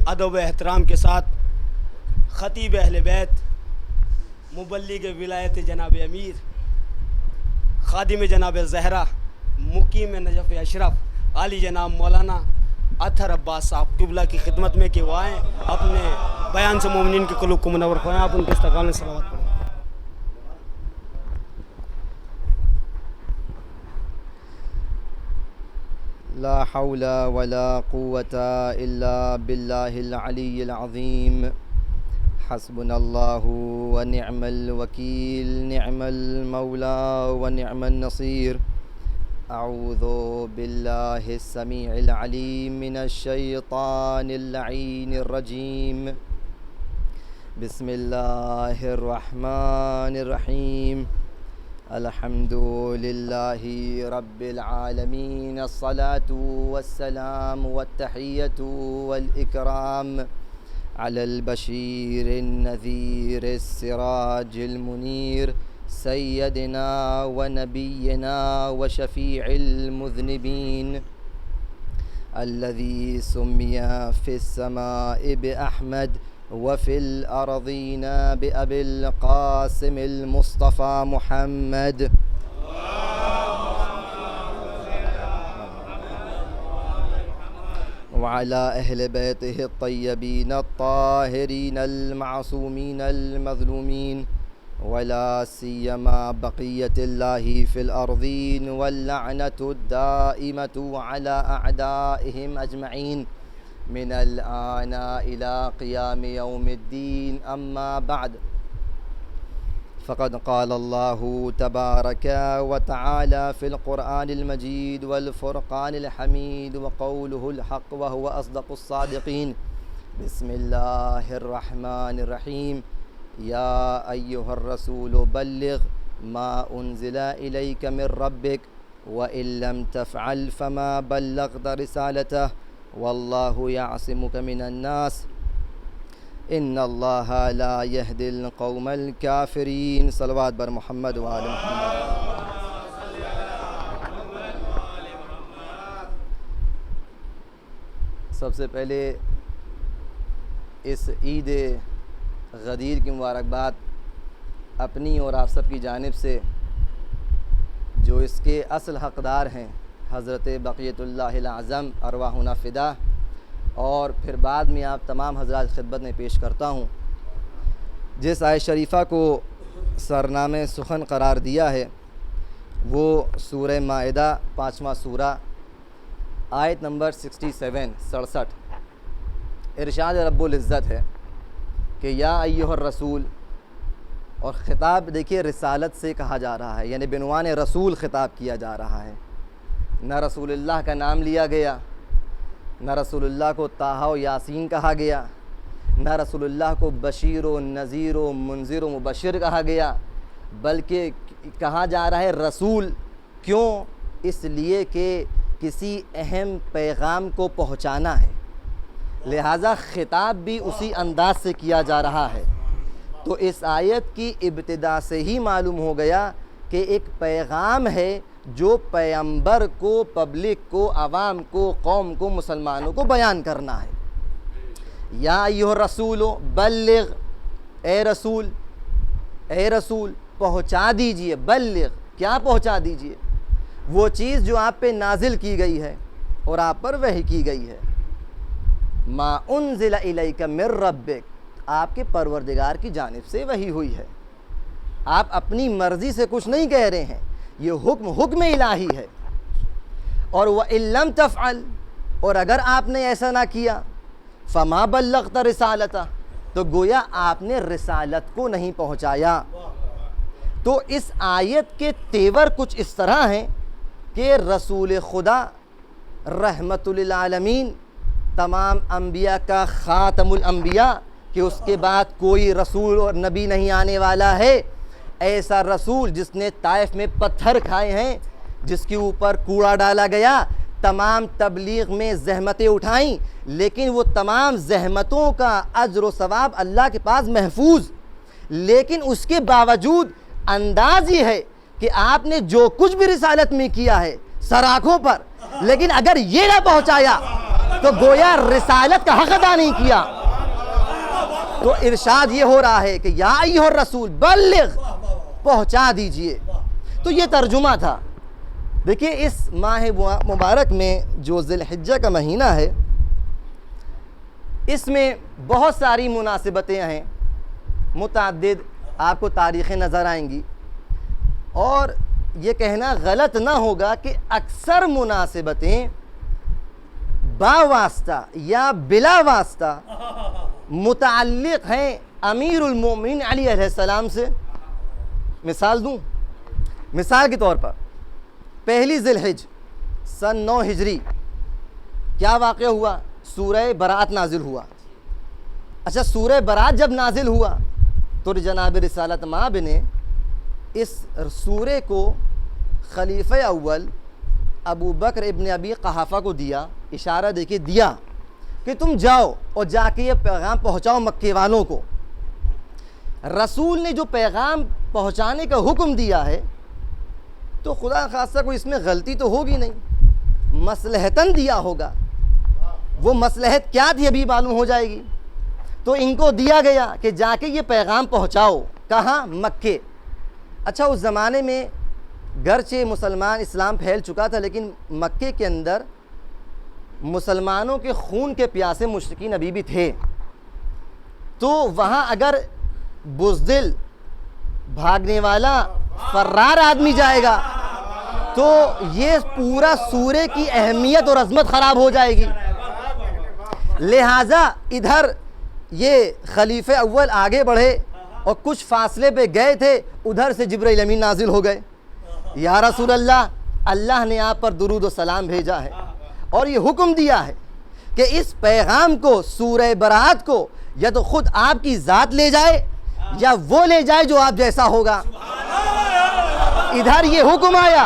ادب و احترام کے ساتھ خطیب اہل بیت، مبلغ ولایت جناب امیر، خادم جناب زہرا، مقیم نجف اشرف علی جناب مولانا اطہر عباس صاحب قبلہ کی خدمت میں کہ وہ آئیں اپنے بیان سے مومنین کے قلوب کو منور فرمائیں. آپ ان کے استقبال میں صلوات پڑھیں. لا حول ولا قوة إلا بالله العلي العظيم. حسبنا الله ونعم الوكيل، نعم المولى ونعم النصير. أعوذ بالله السميع العليم من الشيطان اللعين الرجيم. بسم الله الرحمن الرحيم. الحمد لله رب العالمين. الصلاة والسلام والتحية والإكرام على البشير النذير السراج المنير سيدنا ونبينا وشفيع المذنبين، الذي سمي في السماء بأحمد وفي الأرضين بأبي القاسم المصطفى محمد. وعلى أهل بيته الطيبين الطاهرين المعصومين المظلومين، ولا سيما بقية الله في الأرضين، واللعنة الدائمة على أعدائهم أجمعين من الآن إلى قيام يوم الدين. أما بعد، فقد قال الله تبارك وتعالى في القرآن المجيد والفرقان الحميد وقوله الحق وهو أصدق الصادقين. بسم الله الرحمن الرحيم. يا أيها الرسول بلغ ما أنزل إليك من ربك وَإِن لَّمْ تَفْعَلْ فَمَا بَلَّغْتَ رِسَالَتَهُ وَاللَّهُ يَعْصِمُكَ مِنَ النَّاسِ إِنَّ اللَّهَ لَا يَهْدِي الْقَوْمَ الْكَافِرِينَ۔ صلوات بر محمد وآل محمد۔ سب سے پہلے اس عید غدیر کی مبارکباد اپنی اور آپ سب کی جانب سے، جو اس کے اصل حقدار ہیں حضرت بقیت اللہ الاعظم ارواحنا فدا، اور پھر بعد میں آپ تمام حضرات خدمت میں پیش کرتا ہوں۔ جس آیت شریفہ کو سرنامہ سخن قرار دیا ہے وہ سورہ مائدہ 5واں سورہ آیت نمبر 67 ارشاد رب العزت ہے کہ یا ایھا الرسول، اور خطاب دیکھیے رسالت سے کہا جا رہا ہے، یعنی بعنوان رسول خطاب کیا جا رہا ہے۔ نہ رسول اللہ کا نام لیا گیا، نہ رسول اللہ کو طٰہٰ و یاسین کہا گیا، نہ رسول اللہ کو بشیر و نذیر و منذر و مبشر کہا گیا، بلکہ کہا جا رہا ہے رسول۔ کیوں؟ اس لیے کہ کسی اہم پیغام کو پہنچانا ہے، لہٰذا خطاب بھی اسی انداز سے کیا جا رہا ہے۔ تو اس آیت کی ابتدا سے ہی معلوم ہو گیا کہ ایک پیغام ہے جو پیغمبر کو، پبلک کو، عوام کو، قوم کو، مسلمانوں کو بیان کرنا ہے۔ یا ایھا الرسول بلغ، اے رسول پہنچا دیجئے۔ بلغ، کیا پہنچا دیجئے؟ وہ چیز جو آپ پہ نازل کی گئی ہے اور آپ پر وحی کی گئی ہے۔ ما انزل الیک من ربک، آپ کے پروردگار کی جانب سے وحی ہوئی ہے۔ آپ اپنی مرضی سے کچھ نہیں کہہ رہے ہیں، یہ حکم الہی ہے۔ اور وَإِن لَّمْ تَفْعَلْ، اور اگر آپ نے ایسا نہ کیا، فَمَا بَلَّغْتَ رِسَالَتَهُ، تو گویا آپ نے رسالت کو نہیں پہنچایا۔ تو اس آیت کے تیور کچھ اس طرح ہیں کہ رسول خدا رحمت للعالمین، تمام انبیاء کا خاتم الانبیاء، کہ اس کے بعد کوئی رسول اور نبی نہیں آنے والا ہے۔ ایسا رسول جس نے طائف میں پتھر کھائے ہیں، جس کے اوپر کوڑا ڈالا گیا، تمام تبلیغ میں زحمتیں اٹھائیں، لیکن وہ تمام زحمتوں کا اجر و ثواب اللہ کے پاس محفوظ، لیکن اس کے باوجود انداز یہ ہے کہ آپ نے جو کچھ بھی رسالت میں کیا ہے سراخوں پر، لیکن اگر یہ نہ پہنچایا تو گویا رسالت کا حق ادا نہیں کیا۔ تو ارشاد یہ ہو رہا ہے کہ یا ایھا الرسول بلغ، پہنچا دیجئے۔ تو یہ ترجمہ تھا۔ دیکھیے اس ماہ مبارک میں جو ذی الحجہ کا مہینہ ہے، اس میں بہت ساری مناسبتیں ہیں، متعدد آپ کو تاریخیں نظر آئیں گی، اور یہ کہنا غلط نہ ہوگا کہ اکثر مناسبتیں با واسطہ یا بلا واسطہ متعلق ہیں امیر المومنین علی علیہ السلام سے۔ مثال دوں، مثال کے طور پر پہلی ذی الحجہ سن 9 ہجری کیا واقعہ ہوا؟ سورہ برات نازل ہوا۔ اچھا، سورہ برات جب نازل ہوا تو جناب رسالت مآب نے اس سورے کو خلیفہ اول ابو بکر ابن ابی قحافہ کو دیا، اشارہ دے کے دیا کہ تم جاؤ اور جا کے یہ پیغام پہنچاؤ مکے والوں کو۔ رسول نے جو پیغام پہنچانے کا حکم دیا ہے تو خدا خاصہ کو اس میں غلطی تو ہوگی نہیں، مصلحتاً دیا ہوگا۔ وہ مصلحت کیا تھی ابھی معلوم ہو جائے گی۔ تو ان کو دیا گیا کہ جا کے یہ پیغام پہنچاؤ۔ کہاں؟ مکے۔ اچھا، اس زمانے میں گرچہ مسلمان اسلام پھیل چکا تھا، لیکن مکے کے اندر مسلمانوں کے خون کے پیاسے مشرکین ابھی بھی تھے۔ تو وہاں اگر بزدل، بھاگنے والا، فرار آدمی جائے گا تو یہ پورا سورے کی اہمیت اور عظمت خراب ہو جائے گی۔ لہٰذا ادھر یہ خلیفہ اول آگے بڑھے اور کچھ فاصلے پہ گئے تھے، ادھر سے جبرائیل امین نازل ہو گئے، یا رسول اللہ، اللہ نے آپ پر درود و سلام بھیجا ہے اور یہ حکم دیا ہے کہ اس پیغام کو، سورہ برات کو، یا تو خود آپ کی ذات لے جائے یا وہ لے جائے جو آپ جیسا ہوگا۔ ادھر یہ حکم آیا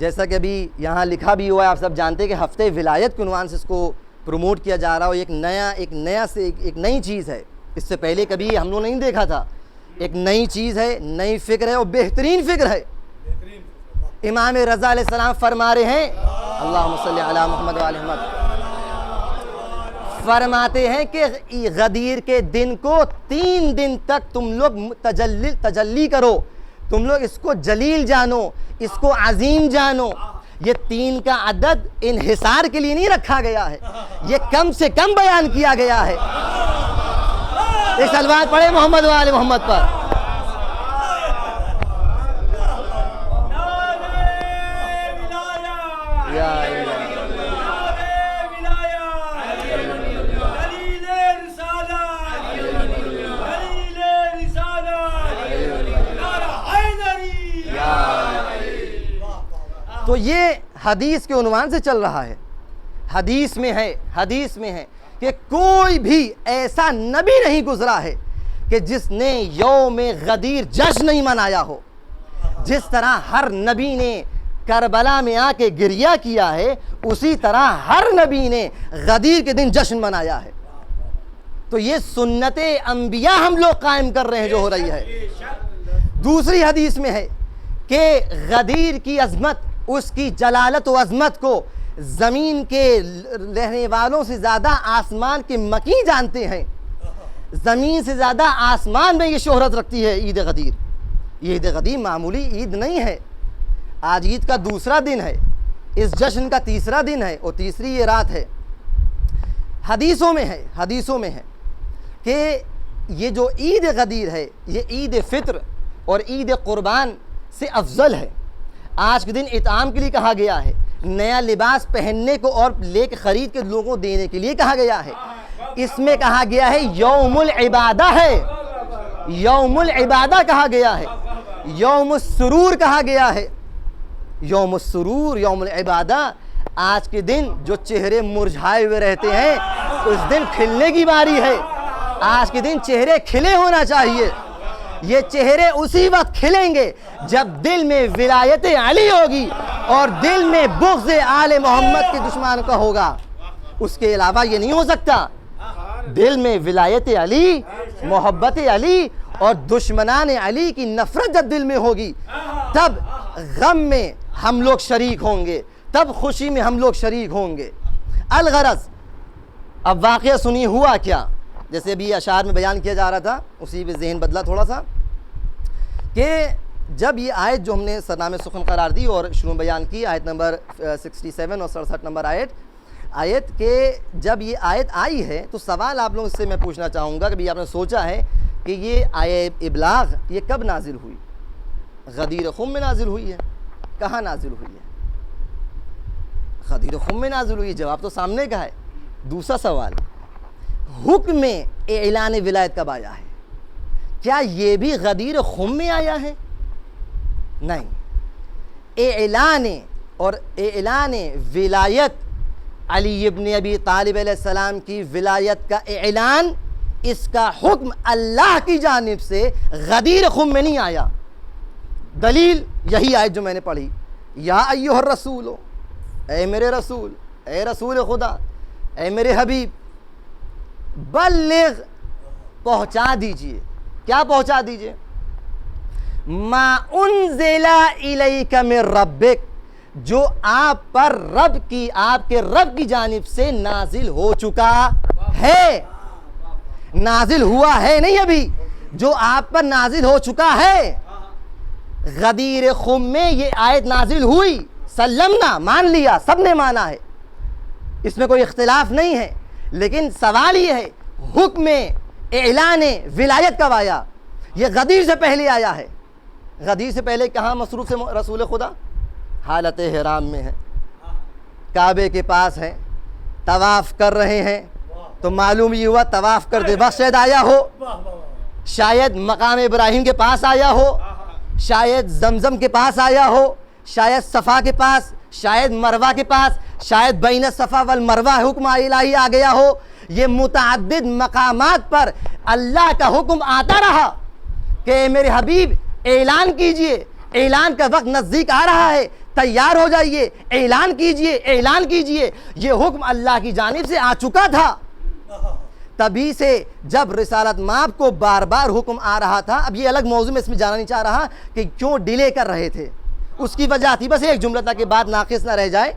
جیسا کہ ابھی یہاں لکھا بھی ہوا ہے، آپ سب جانتے ہیں کہ ہفتے ولایت کے عنوان سے اس کو پروموٹ کیا جا رہا ہو. ایک نئی چیز ہے، اس سے پہلے کبھی ہم لوگ نہیں دیکھا تھا. ایک نئی چیز ہے، نئی فکر ہے اور بہترین فکر ہے. امام رضا علیہ السلام فرما رہے ہیں، اللہم صلی علی محمد و علی محمد، فرماتے ہیں کہ غدیر کے دن کو 3 دن تک تم لوگ تجلی کرو، تم لوگ اس کو جلیل جانو، اس کو عظیم جانو. یہ 3 کا عدد انحصار کے لیے نہیں رکھا گیا ہے، یہ کم سے کم بیان کیا گیا ہے. ایک صلوات پڑھے محمد و آل محمد پر. تو یہ حدیث کے عنوان سے چل رہا ہے. حدیث میں ہے کہ کوئی بھی ایسا نبی نہیں گزرا ہے کہ جس نے یوم غدیر جشن نہیں منایا ہو. جس طرح ہر نبی نے کربلا میں آ کے گریہ کیا ہے، اسی طرح ہر نبی نے غدیر کے دن جشن منایا ہے. تو یہ سنت انبیاء ہم لوگ قائم کر رہے ہیں جو ہو رہی ہے. دوسری حدیث میں ہے کہ غدیر کی عظمت، اس کی جلالت و عظمت کو زمین کے رہنے والوں سے زیادہ آسمان کے مکی جانتے ہیں. زمین سے زیادہ آسمان میں یہ شہرت رکھتی ہے عید غدیر. یہ عید غدیر معمولی عید نہیں ہے. آج عید کا دوسرا دن ہے، اس جشن کا تیسرا دن ہے اور تیسری یہ رات ہے. حدیثوں میں ہے کہ یہ جو عید غدیر ہے یہ عید فطر اور عید قربان سے افضل ہے. آج کے دن اطعام کے لیے کہا گیا ہے، نیا لباس پہننے کو اور لے کے خرید کے لوگوں کو دینے کے لیے کہا گیا ہے. اس میں کہا گیا ہے یوم العبادہ ہے، یوم العبادہ کہا گیا ہے، یوم السرور کہا گیا ہے. یوم السرور، یوم العبادہ. آج کے دن جو چہرے مرجھائے ہوئے رہتے ہیں اس دن کھلنے کی باری ہے. آج کے دن چہرے کھلے ہونا چاہیے. یہ چہرے اسی وقت کھلیں گے جب دل میں ولایت علی ہوگی اور دل میں بغض آل محمد کے دشمن کا ہوگا. اس کے علاوہ یہ نہیں ہو سکتا. دل میں ولایت علی، محبت علی اور دشمنان علی کی نفرت جب دل میں ہوگی تب غم میں ہم لوگ شریک ہوں گے، تب خوشی میں ہم لوگ شریک ہوں گے. الغرض اب واقعہ سنی ہوا کیا، جیسے ابھی اشعار میں بیان کیا جا رہا تھا اسی پہ ذہن بدلا تھوڑا سا، کہ جب یہ آیت جو ہم نے سرنامِ سخن قرار دی اور شروع بیان کی، آیت نمبر 67 اور 67 نمبر آیت کہ جب یہ آیت آئی ہے تو سوال آپ لوگوں سے میں پوچھنا چاہوں گا کہ آپ نے سوچا ہے کہ یہ آیت ابلاغ یہ کب نازل ہوئی؟ غدیر خم میں نازل ہوئی ہے. کہاں نازل ہوئی ہے؟ غدیر خم میں نازل ہوئی. جواب تو سامنے کا ہے. دوسرا سوال، حکم اعلان ولایت کب آیا ہے؟ کیا یہ بھی غدیر خم میں آیا ہے؟ نہیں. اعلان ولایت علی ابن ابی طالب علیہ السلام کی ولایت کا اعلان، اس کا حکم اللہ کی جانب سے غدیر خم میں نہیں آیا. دلیل یہی آیت جو میں نے پڑھی، یا ایھا الرسول، اے میرے رسول، اے رسول خدا، اے میرے حبیب، بلغ پہنچا دیجئے. کیا پہنچا دیجئے؟ ما انزل الیک من ربک، جو آپ پر آپ کے رب کی جانب سے نازل ہو چکا ہے. نازل ہوا ہے نہیں ابھی، جو آپ پر نازل ہو چکا ہے. غدیر خم میں یہ آیت نازل ہوئی، سلمنا، مان لیا، سب نے مانا ہے، اس میں کوئی اختلاف نہیں ہے. لیکن سوال یہ ہے حکم اعلان ولایت کب آیا؟ یہ غدیر سے پہلے آیا ہے. غدیر سے پہلے کہاں مصروف سے رسول خدا؟ حالت حرام میں ہے، کعبے کے پاس ہیں، طواف کر رہے ہیں. تو معلوم یہ ہوا طواف کرتے وقت شاید آیا ہو، شاید مقام ابراہیم کے پاس آیا ہو، شاید زمزم کے پاس آیا ہو، شاید صفا کے پاس، شاید مروہ کے پاس، شاید بین صفا والمروہ حکم الہی آ گیا ہو. یہ متعدد مقامات پر اللہ کا حکم آتا رہا کہ میرے حبیب اعلان کیجئے، اعلان کا وقت نزدیک آ رہا ہے تیار ہو جائیے، اعلان کیجئے، اعلان کیجئے۔ یہ حکم اللہ کی جانب سے آ چکا تھا۔ تبھی سے جب رسالت مآب کو بار بار حکم آ رہا تھا، اب یہ الگ موضوع میں اس میں جانا نہیں چاہ رہا کہ کیوں ڈیلے کر رہے تھے، اس کی وجہ تھی، بس ایک جملہ تک بعد ناقص نہ رہ جائے۔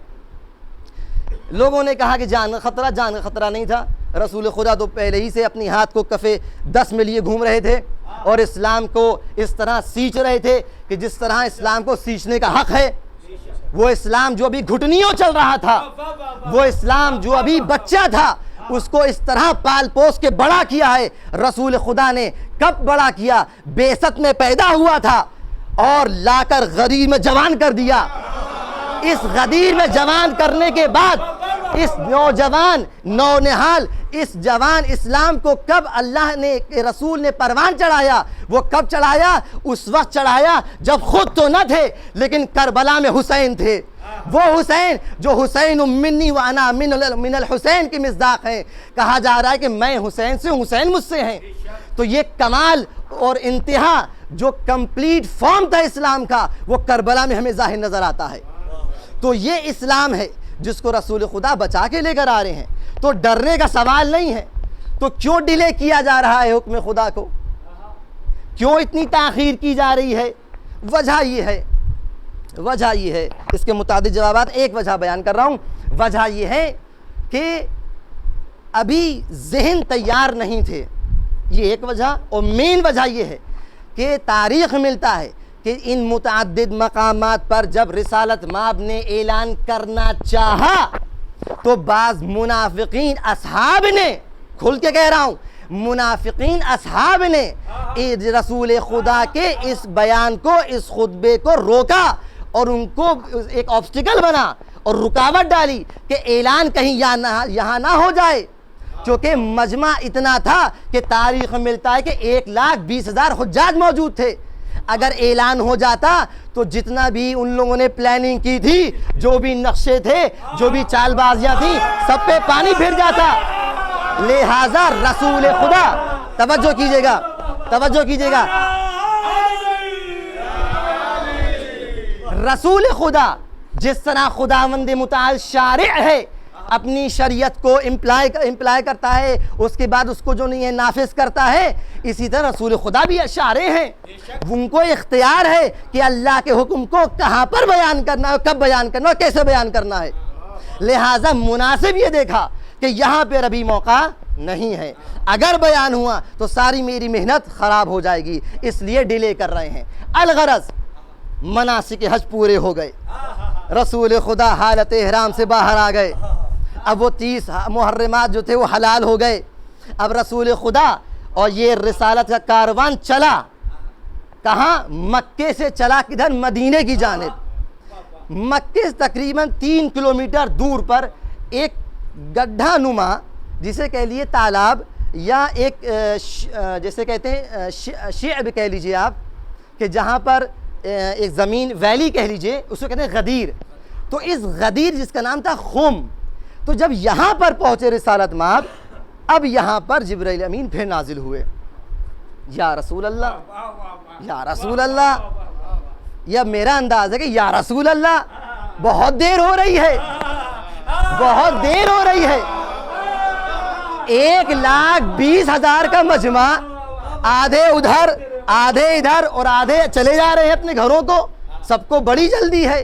لوگوں نے کہا کہ جان کا خطرہ نہیں تھا، رسول خدا تو پہلے ہی سے اپنی ہاتھ کو کفے 10 میں لیے گھوم رہے تھے اور اسلام کو اس طرح سینچ رہے تھے کہ جس طرح اسلام کو سینچنے کا حق ہے۔ وہ اسلام جو ابھی گھٹنیوں چل رہا تھا، وہ اسلام جو ابھی بچہ تھا، اس کو اس طرح پال پوس کے بڑا کیا ہے رسول خدا نے۔ کب بڑا کیا؟ بعثت میں پیدا ہوا تھا اور لا کر غدیر میں جوان کر دیا۔ اس غدیر میں جوان کرنے کے بعد اس نوجوان نونہال اس جوان اسلام کو کب اللہ نے رسول نے پروان چڑھایا؟ وہ کب چڑھایا؟ اس وقت چڑھایا جب خود تو نہ تھے لیکن کربلا میں حسین تھے۔ وہ حسین جو حسین منی وانا من الحسین کی مصداق ہیں، کہا جا رہا ہے کہ میں حسین سے، حسین مجھ سے ہیں۔ تو یہ کمال اور انتہا جو کمپلیٹ فارم تھا اسلام کا، وہ کربلا میں ہمیں ظاہر نظر آتا ہے۔ تو یہ اسلام ہے جس کو رسول خدا بچا کے لے کر آ رہے ہیں، تو ڈرنے کا سوال نہیں ہے۔ تو کیوں ڈیلے کیا جا رہا ہے حکم خدا کو؟ کیوں اتنی تاخیر کی جا رہی ہے؟ وجہ یہ ہے، اس کے متعدد جوابات، ایک وجہ بیان کر رہا ہوں۔ وجہ یہ ہے کہ ابھی ذہن تیار نہیں تھے، یہ ایک وجہ، اور مین وجہ یہ ہے کہ تاریخ ملتا ہے کہ ان متعدد مقامات پر جب رسالت مآب نے اعلان کرنا چاہا تو بعض منافقین اصحاب نے، کھل کے کہہ رہا ہوں، منافقین اصحاب نے رسول خدا کے اس بیان کو، اس خطبے کو روکا اور ان کو ایک آبسٹیکل بنا اور رکاوٹ ڈالی کہ اعلان کہیں یہاں نہ ہو جائے، چونکہ مجمع اتنا تھا کہ تاریخ میں ملتا ہے کہ 1,20,000 حجاج موجود تھے۔ اگر اعلان ہو جاتا تو جتنا بھی ان لوگوں نے پلاننگ کی تھی، جو بھی نقشے تھے، جو بھی چال بازیاں تھیں، سب پہ پانی پھر جاتا۔ لہذا رسول خدا، توجہ کیجئے گا، رسول خدا جس طرح خداوند متعال شارع ہے، اپنی شریعت کو امپلائی کرتا ہے، اس کے بعد اس کو جو نہیں ہے نافذ کرتا ہے، اسی طرح رسول خدا بھی شارع ہیں۔ ان کو اختیار ہے کہ اللہ کے حکم کو کہاں پر بیان کرنا ہے، کب بیان کرنا ہے، کیسے بیان کرنا ہے۔ لہٰذا مناسب یہ دیکھا کہ یہاں پہ ابھی موقع نہیں ہے، اگر بیان ہوا تو ساری میری محنت خراب ہو جائے گی، اس لیے ڈیلے کر رہے ہیں۔ الغرض مناسک حج پورے ہو گئے، رسول خدا حالت احرام سے باہر آ گئے، اب وہ 30 محرمات جو تھے وہ حلال ہو گئے۔ اب رسول خدا اور یہ رسالت کا کاروان چلا کہاں؟ مکے سے چلا کدھر؟ مدینے کی جانب۔ مکے سے تقریباً 3 کلومیٹر دور پر ایک گڈھا نما، جسے کہہ لیے تالاب، یا ایک جیسے کہتے ہیں شعب کہہ لیجئے آپ، کہ جہاں پر ایک زمین ویلی کہہ لیجئے، اس کو کہتے ہیں غدیر۔ تو اس غدیر جس کا نام تھا خم، تو جب یہاں پر پہنچے رسالت مآب، اب یہاں پر جبرائیل امین پھر نازل ہوئے، یا رسول اللہ، یا رسول اللہ، یا میرا انداز ہے کہ یا رسول اللہ، بہت دیر ہو رہی ہے، بہت دیر ہو رہی ہے۔ 1,20,000 کا مجمع، آدھے ادھر آدھے ادھر اور آدھے چلے جا رہے ہیں اپنے گھروں کو، سب کو بڑی جلدی ہے۔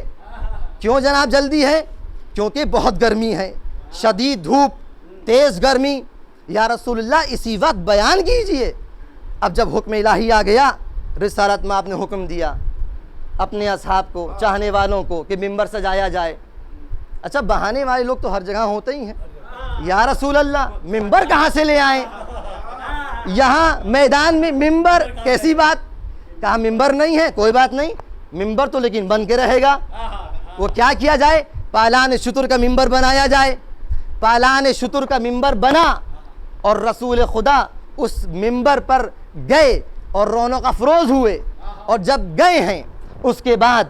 کیوں جناب جلدی ہے؟ کیونکہ بہت گرمی ہے، شدید دھوپ، تیز گرمی۔ یا رسول اللہ اسی وقت بیان کیجئے۔ اب جب حکم الہی آ گیا، رسالت مآب نے حکم دیا اپنے اصحاب کو، چاہنے والوں کو، کہ ممبر سجایا جائے۔ اچھا، بہانے والے لوگ تو ہر جگہ ہوتے ہی ہیں، یا رسول اللہ ممبر کہاں سے لے آئیں؟ یہاں میدان میں ممبر کیسی بات؟ کہا ممبر نہیں ہے، کوئی بات نہیں، ممبر تو لیکن بن کے رہے گا۔ وہ کیا کیا جائے؟ پالان شتر کا ممبر بنایا جائے۔ پالان شتر کا ممبر بنا اور رسول خدا اس ممبر پر گئے اور رونق افروز ہوئے، اور جب گئے ہیں اس کے بعد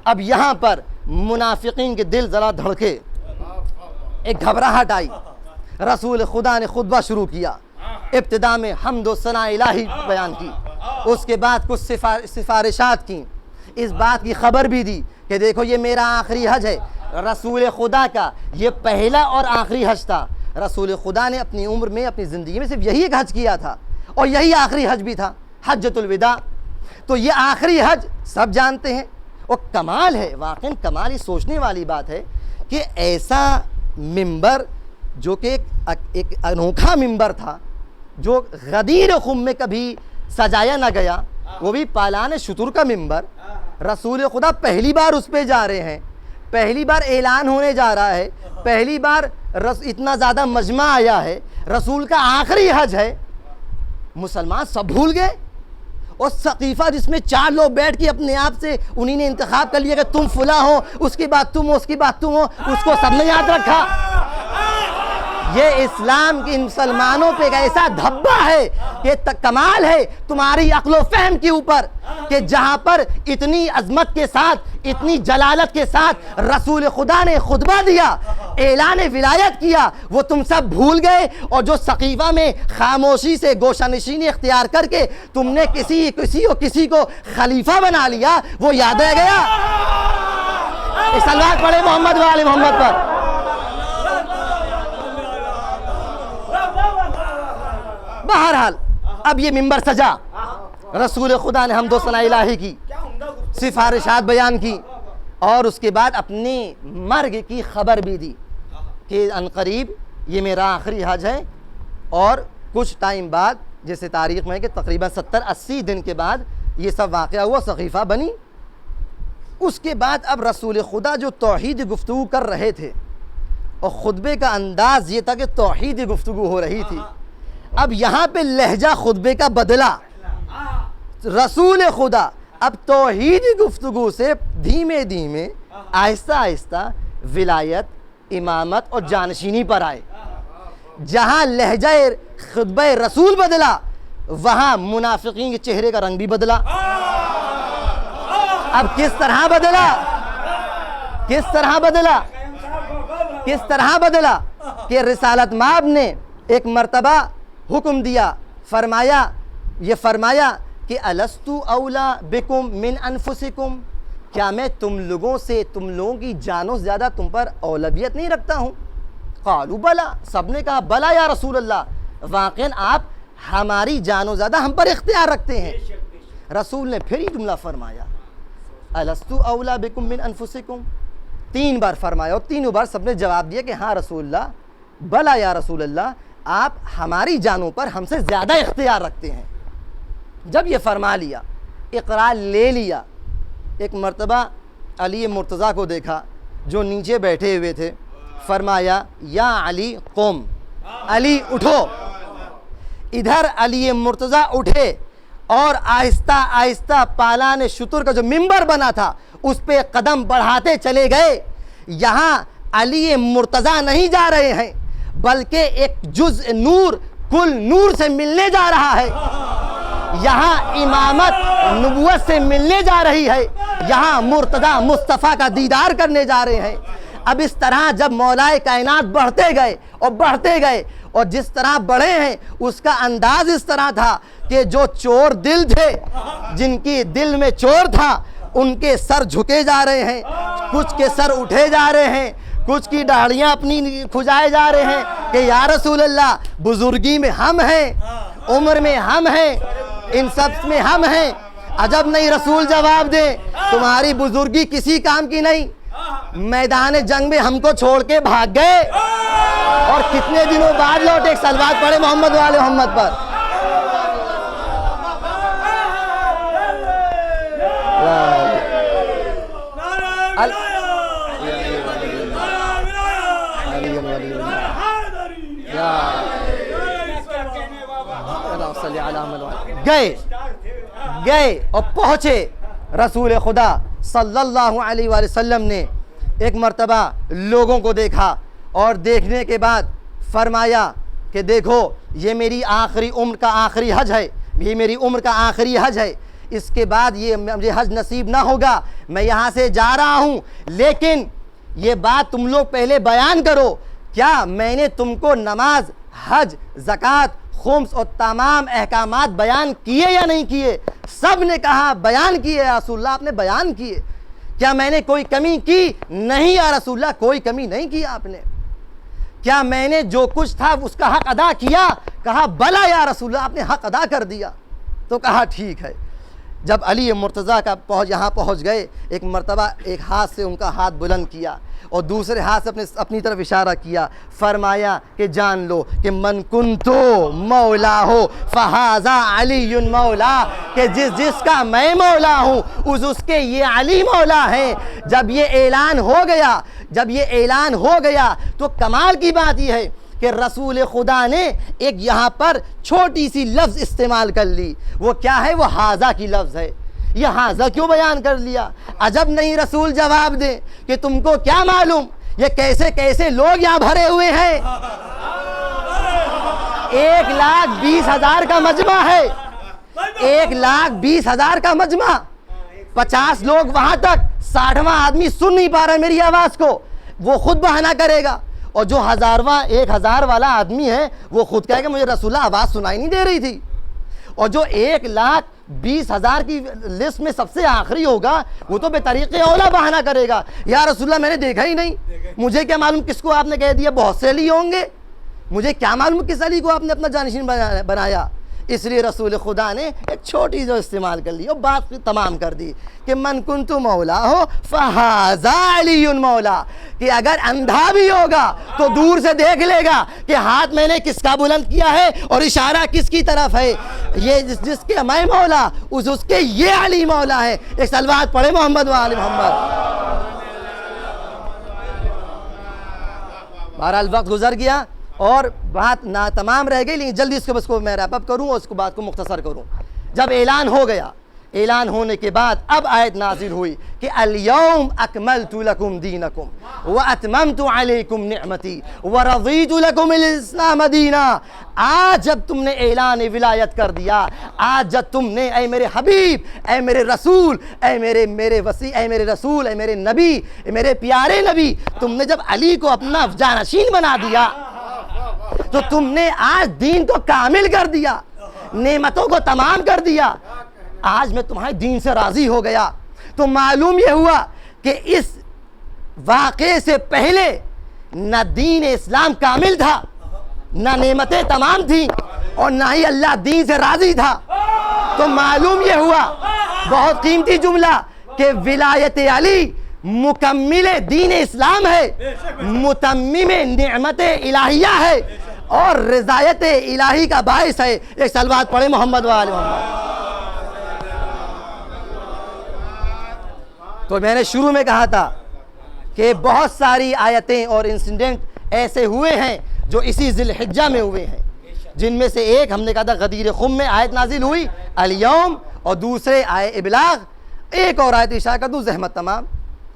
اب یہاں پر منافقین کے دل ذرا دھڑکے، ایک گھبراہٹ آئی۔ رسول خدا نے خطبہ شروع کیا، ابتدا میں حمد و ثنا الہی بیان کی، اس کے بعد کچھ سفارشات کی، اس بات کی خبر بھی دی کہ دیکھو یہ میرا آخری حج ہے۔ رسول خدا کا یہ پہلا اور آخری حج تھا۔ رسول خدا نے اپنی عمر میں، اپنی زندگی میں صرف یہی ایک حج کیا تھا، اور یہی آخری حج بھی تھا، حجۃ الوداع۔ تو یہ آخری حج سب جانتے ہیں، اور کمال ہے، واقعاً کمال، یہ سوچنے والی بات ہے کہ ایسا ممبر جو کہ ایک انوکھا ممبر تھا، جو غدیر خم میں کبھی سجایا نہ گیا، وہ بھی پالان شتر کا ممبر، رسول خدا پہلی بار اس پہ جا رہے ہیں، پہلی بار اعلان ہونے جا رہا ہے، پہلی بار اتنا زیادہ مجمع آیا ہے، رسول کا آخری حج ہے، مسلمان سب بھول گئے۔ اور ثقیفہ جس میں 4 لوگ بیٹھ کے اپنے آپ سے انہی نے انتخاب کر لیا کہ تم فلاں ہو، اس کے بعد تم ہو، اس کے بعد تم ہو، اس کو سب نے یاد رکھا۔ یہ اسلام کی مسلمانوں پہ ایک ایسا دھبا ہے کہ کمال ہے تمہاری عقل و فہم کے اوپر، کہ جہاں پر اتنی عظمت کے ساتھ، اتنی جلالت کے ساتھ رسول خدا نے خطبہ دیا، اعلان ولایت کیا، وہ تم سب بھول گئے، اور جو ثقیفہ میں خاموشی سے گوشہ نشینی اختیار کر کے تم نے کسی کو خلیفہ بنا لیا، وہ یاد رہ گیا۔ صلوات پڑھے محمد و آل محمد پر۔ بہرحال اب یہ ممبر سجا، رسول خدا نے حمد و ثنا الہی کی، سفارشات بیان کی، اور اس کے بعد اپنی مرگ کی خبر بھی دی کہ عنقریب یہ میرا آخری حج ہے، اور کچھ ٹائم بعد، جیسے تاریخ میں کہ تقریباً 70-80 دن کے بعد یہ سب واقعہ ہوا، ثقیفہ بنی۔ اس کے بعد اب رسول خدا جو توحید گفتگو کر رہے تھے، اور خطبے کا انداز یہ تھا کہ توحید گفتگو ہو رہی تھی، اب یہاں پہ لہجہ خطبے کا بدلا۔ رسول خدا اب توحید گفتگو سے دھیمے دھیمے، آہستہ آہستہ ولایت، امامت اور جانشینی پر آئے۔ جہاں لہجہ خطبہ رسول بدلا، وہاں منافقین کے چہرے کا رنگ بھی بدلا۔ اب کس طرح بدلا؟ کس طرح بدلا؟ کس طرح بدلا کہ رسالت مآب نے ایک مرتبہ حکم دیا، فرمایا کہ الستو اولا بکم من انفسکم، کیا میں تم لوگوں سے، تم لوگوں کی جانوں سے زیادہ تم پر اولویت نہیں رکھتا ہوں؟ قالوا بلا، سب نے کہا بلا یا رسول اللہ، واقعاً آپ ہماری جانوں زیادہ ہم پر اختیار رکھتے ہیں۔ رسول نے پھر ہی جملہ فرمایا، الستو اولا بکم من انفسکم، 3 بار فرمایا، اور تینوں بار سب نے جواب دیا کہ ہاں رسول اللہ، بلا یا رسول اللہ، آپ ہماری جانوں پر ہم سے زیادہ اختیار رکھتے ہیں۔ جب یہ فرما لیا، اقرار لے لیا، ایک مرتبہ علی مرتضیٰ کو دیکھا جو نیچے بیٹھے ہوئے تھے، فرمایا یا علی قم، علی اٹھو۔ ادھر علی مرتضیٰ اٹھے اور آہستہ آہستہ پالان شتر کا جو ممبر بنا تھا اس پہ قدم بڑھاتے چلے گئے۔ یہاں علی مرتضیٰ نہیں جا رہے ہیں، بلکہ ایک جز نور کل نور سے ملنے جا رہا ہے۔ یہاں امامت نبوت سے ملنے جا رہی ہے، یہاں مرتضیٰ مصطفیٰ کا دیدار کرنے جا رہے ہیں۔ اب اس طرح جب مولائے کائنات بڑھتے گئے اور بڑھتے گئے، اور جس طرح بڑھے ہیں اس کا انداز اس طرح تھا کہ جو چور دل تھے، جن کی دل میں چور تھا، ان کے سر جھکے جا رہے ہیں، کچھ کے سر اٹھے جا رہے ہیں، کچھ کی داڑھیاں اپنی کھجائے جا رہے ہیں کہ یا رسول اللہ، بزرگی میں ہم ہیں، عمر میں ہم ہیں، ان سب میں ہم ہیں۔ عجب نہیں رسول جواب دے، تمہاری بزرگی کسی کام کی نہیں، میدان جنگ میں ہم کو چھوڑ کے بھاگ گئے، اور کتنے دنوں بعد لوٹے۔ ایک صلوات پڑھے محمد و آل محمد پر۔ گئے اور پہنچے۔ رسول خدا صلی اللہ علیہ وآلہ وسلم نے ایک مرتبہ لوگوں کو دیکھا، اور دیکھنے کے بعد فرمایا کہ دیکھو یہ میری آخری عمر کا آخری حج ہے، یہ میری عمر کا آخری حج ہے، اس کے بعد یہ مجھے حج نصیب نہ ہوگا، میں یہاں سے جا رہا ہوں، لیکن یہ بات تم لوگ پہلے بیان کرو، کیا میں نے تم کو نماز، حج، زکوٰۃ، خمس اور تمام احکامات بیان کیے یا نہیں کیے؟ سب نے کہا بیان کیے یا رسول اللہ، آپ نے بیان کیے۔ کیا میں نے کوئی کمی کی؟ نہیں یا رسول اللہ، کوئی کمی نہیں کی آپ نے۔ کیا میں نے جو کچھ تھا اس کا حق ادا کیا؟ کہا بلا یا رسول اللہ، آپ نے حق ادا کر دیا۔ تو کہا ٹھیک ہے۔ جب علی مرتضیٰ کا یہاں پہنچ گئے، ایک مرتبہ ایک ہاتھ سے ان کا ہاتھ بلند کیا اور دوسرے ہاتھ سے اپنی طرف اشارہ کیا، فرمایا کہ جان لو کہ من کنتو مولا ہو فہذا علی مولا، کہ جس کا میں مولا ہوں اس کے یہ علی مولا ہیں۔ جب یہ اعلان ہو گیا تو کمال کی بات یہ ہے کہ رسول خدا نے ایک یہاں پر چھوٹی سی لفظ استعمال کر لی۔ وہ کیا ہے؟ وہ ہاذا کی لفظ ہے۔ یہ ہاذا کیوں بیان کر لیا؟ عجب نہیں رسول جواب دے کہ تم کو کیا معلوم یہ کیسے کیسے لوگ یہاں بھرے ہوئے ہیں۔ 1,20,000 کا مجمع ہے، 1,20,000 کا مجمع، 50 لوگ وہاں تک، 60واں آدمی سن نہیں پا رہا میری آواز کو، وہ خود بہانہ کرے گا، اور جو 1,000 والا آدمی ہے وہ خود کہے گا مجھے رسول اللہ آواز سنائی نہیں دے رہی تھی، اور جو 1,20,000 کی لسٹ میں سب سے آخری ہوگا وہ تو بے طریقے اولا بہانہ کرے گا، یا رسول اللہ میں نے دیکھا ہی نہیں، مجھے کیا معلوم کس کو آپ نے کہہ دیا، بہت سے علی ہوں گے، مجھے کیا معلوم کس علی کو آپ نے اپنا جانشین بنایا۔ اس لیے رسول خدا نے ایک چھوٹی جو استعمال کر لی اور بات تمام کر دی کہ من کنت مولا ہو فہذا علی مولا، کہ اگر اندھا بھی ہوگا تو دور سے دیکھ لے گا کہ ہاتھ میں نے کس کا بلند کیا ہے اور اشارہ کس کی طرف ہے، یہ جس کے میں مولا اس کے یہ علی مولا ہے۔ ایک صلوات پڑھے محمد و آل محمد۔ بہرحال وقت گزر گیا اور بات تمام رہ گئی، لیکن جلدی اس کو بس کو میں ریپ اپ کروں اور اس کو بات کو مختصر کروں۔ جب اعلان ہو گیا، اعلان ہونے کے بعد اب آیت نازل ہوئی کہ الیوم اکملت لکم دینکم واتممت علیکم نعمتی ورضیت لکم الاسلام دینا۔ آج جب تم نے اعلان ولایت کر دیا، آج جب تم نے اے میرے حبیب، اے میرے رسول، اے میرے وسیع، اے میرے رسول، اے میرے نبی، اے میرے پیارے نبی، تم نے جب علی کو اپنا جانشین بنا دیا تو تم نے آج دین کو کامل کر دیا، نعمتوں کو تمام کر دیا، آج میں تمہارے دین سے راضی ہو گیا۔ تو معلوم یہ ہوا کہ اس واقعے سے پہلے نہ دین اسلام کامل تھا، نہ نعمتیں تمام تھیں، اور نہ ہی اللہ دین سے راضی تھا۔ تو معلوم یہ ہوا، بہت قیمتی جملہ، کہ ولایت علی مکمل دین اسلام ہے، متمم نعمت الہیہ ہے، اور رضایت الہی کا باعث ہے۔ ایک صلوات پڑھے محمد و آل محمد۔ تو میں نے شروع میں کہا تھا کہ بہت ساری آیتیں اور انسیڈنٹ ایسے ہوئے ہیں جو اسی ذی الحجہ میں ہوئے ہیں، جن میں سے ایک ہم نے کہا تھا غدیر خم میں آیت نازل ہوئی الیوم، اور دوسرے آئے ابلاغ، ایک اور آیت اشارہ کر دوں زحمت تمام۔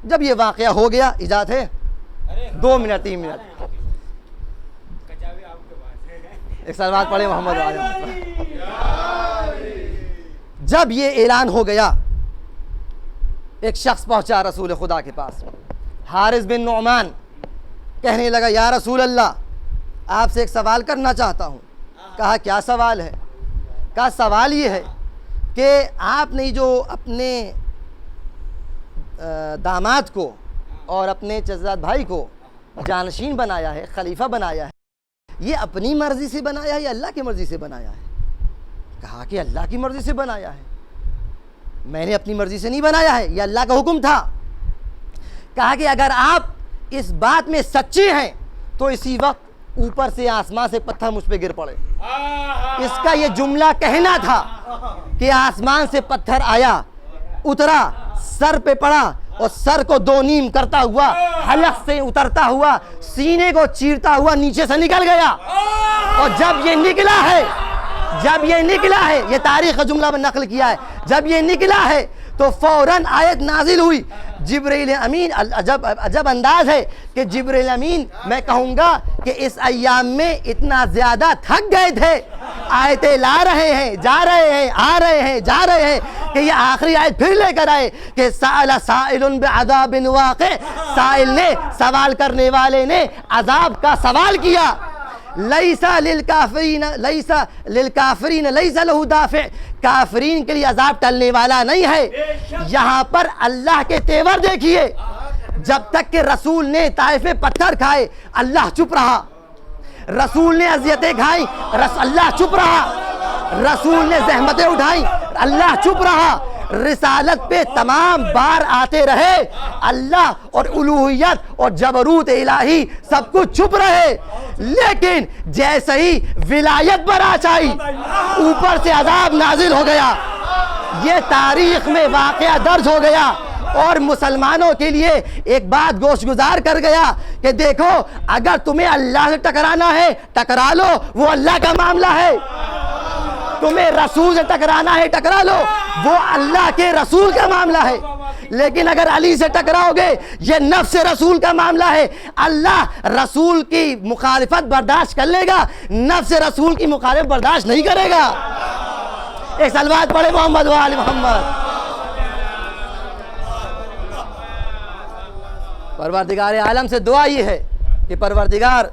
جب یہ واقعہ ہو گیا، اجازت ہے 2 منٹ 3 منٹ، ایک صلوات پڑھے محمد و آل محمد۔ جب یہ اعلان ہو گیا، ایک شخص پہنچا رسول خدا کے پاس، حارث بن نعمان، کہنے لگا یا رسول اللہ آپ سے ایک سوال کرنا چاہتا ہوں۔ کہا کیا سوال ہے؟ کہا سوال یہ ہے کہ آپ نے جو اپنے داماد کو اور اپنے چچزاد بھائی کو جانشین بنایا ہے، خلیفہ بنایا ہے، یہ اپنی مرضی سے بنایا ہے یا اللہ کی مرضی سے بنایا ہے؟ کہا کہ اللہ کی مرضی سے بنایا ہے، میں نے اپنی مرضی سے نہیں بنایا ہے، یہ اللہ کا حکم تھا۔ کہا کہ اگر آپ اس بات میں سچے ہیں تو اسی وقت اوپر سے آسمان سے پتھر مجھ پہ گر پڑے۔ اس کا یہ جملہ کہنا تھا کہ آسمان سے پتھر آیا، اترا، سر پہ پڑا، اور سر کو 2 نیم کرتا ہوا، حلق سے اترتا ہوا، سینے کو چیرتا ہوا نیچے سے نکل گیا۔ اور جب یہ نکلا ہے، یہ تاریخ کا جملہ میں نقل کیا ہے، جب یہ نکلا ہے تو فوراً آیت نازل ہوئی۔ جبرائیل امین، عجب انداز ہے کہ جبرائیل امین میں کہوں گا کہ اس ایام میں اتنا زیادہ تھک گئے تھے، آیتیں لا رہے ہیں، جا رہے ہیں، آ رہے ہیں، جا رہے ہیں، کہ یہ آخری آیت پھر لے کر آئے کہ سأل سائل بعذاب واقع، سائل نے، سوال کرنے والے نے عذاب کا سوال کیا۔ لیسا للکافرین لیسا لہو دافع، کافرین کے لیے عذاب ٹلنے والا نہیں ہے۔ یہاں پر اللہ کے تیور دیکھیے، جب تک کہ رسول نے طائف پتھر کھائے اللہ چپ رہا، رسول نے اذیتیں کھائیں اللہ چپ رہا، رسول نے زحمتیں اٹھائیں اللہ چپ رہا، رسالت پہ تمام بار آتے رہے، اللہ اور الوہیت اور جبروت الہی سب کچھ چھپ رہے، لیکن جیسے ہی ولایت پر آ چاہی اوپر سے عذاب نازل ہو گیا۔ یہ تاریخ میں واقعہ درج ہو گیا اور مسلمانوں کے لیے ایک بات گوش گزار کر گیا کہ دیکھو اگر تمہیں اللہ سے ٹکرانا ہے ٹکرا لو، وہ اللہ کا معاملہ ہے، تمہیں رسول سے ٹکرانا ہے ٹکرا لو، وہ اللہ کے رسول کا معاملہ ہے، لیکن اگر علی سے ٹکراؤ گے یہ نفس رسول کا معاملہ ہے۔ اللہ رسول کی مخالفت برداشت کر لے گا، نفس رسول کی مخالفت برداشت نہیں کرے گا۔ ایک صلوات پڑھے محمد و آل محمد۔ پروردگار عالم سے دعا یہ ہے کہ پروردگار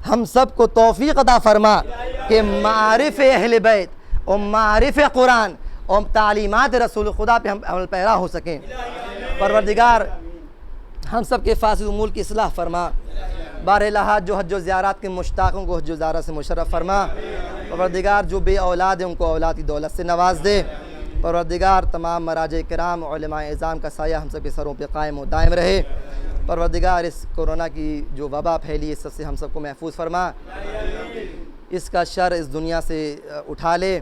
ہم سب کو توفیق عطا فرما کہ معارف اہل بیت اور معارف قرآن اور تعلیمات رسول خدا پہ ہم عمل پیرا ہو سکیں۔ پروردگار ہم سب کے فاسد امور کی اصلاح فرما، بار لحاظ جو حج و زیارات کے مشتاقوں کو حج و زیارت سے مشرف فرما۔ پروردگار جو بے اولاد ہیں ان کو اولاد کی دولت سے نواز دے۔ پروردگار تمام مراجع کرام علماء اعظام کا سایہ ہم سب کے سروں پہ قائم و دائم رہے۔ پروردگار اس کورونا کی جو وبا پھیلی اس سے ہم سب کو محفوظ فرما، اس کا شر اس دنیا سے اٹھا لے۔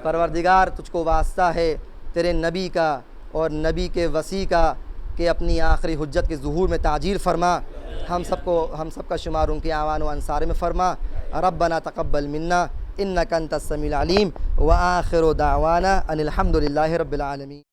پروردگار تجھ کو واسطہ ہے تیرے نبی کا اور نبی کے وصی کا کہ اپنی آخری حجت کے ظہور میں تعجیل فرما، ہم سب کا شمار ان کے اعوان و انصار میں فرما۔ ربنا تقبل منا انک انت السمیع العلیم وآخر دعوانا ان الحمد للہ رب العالمین۔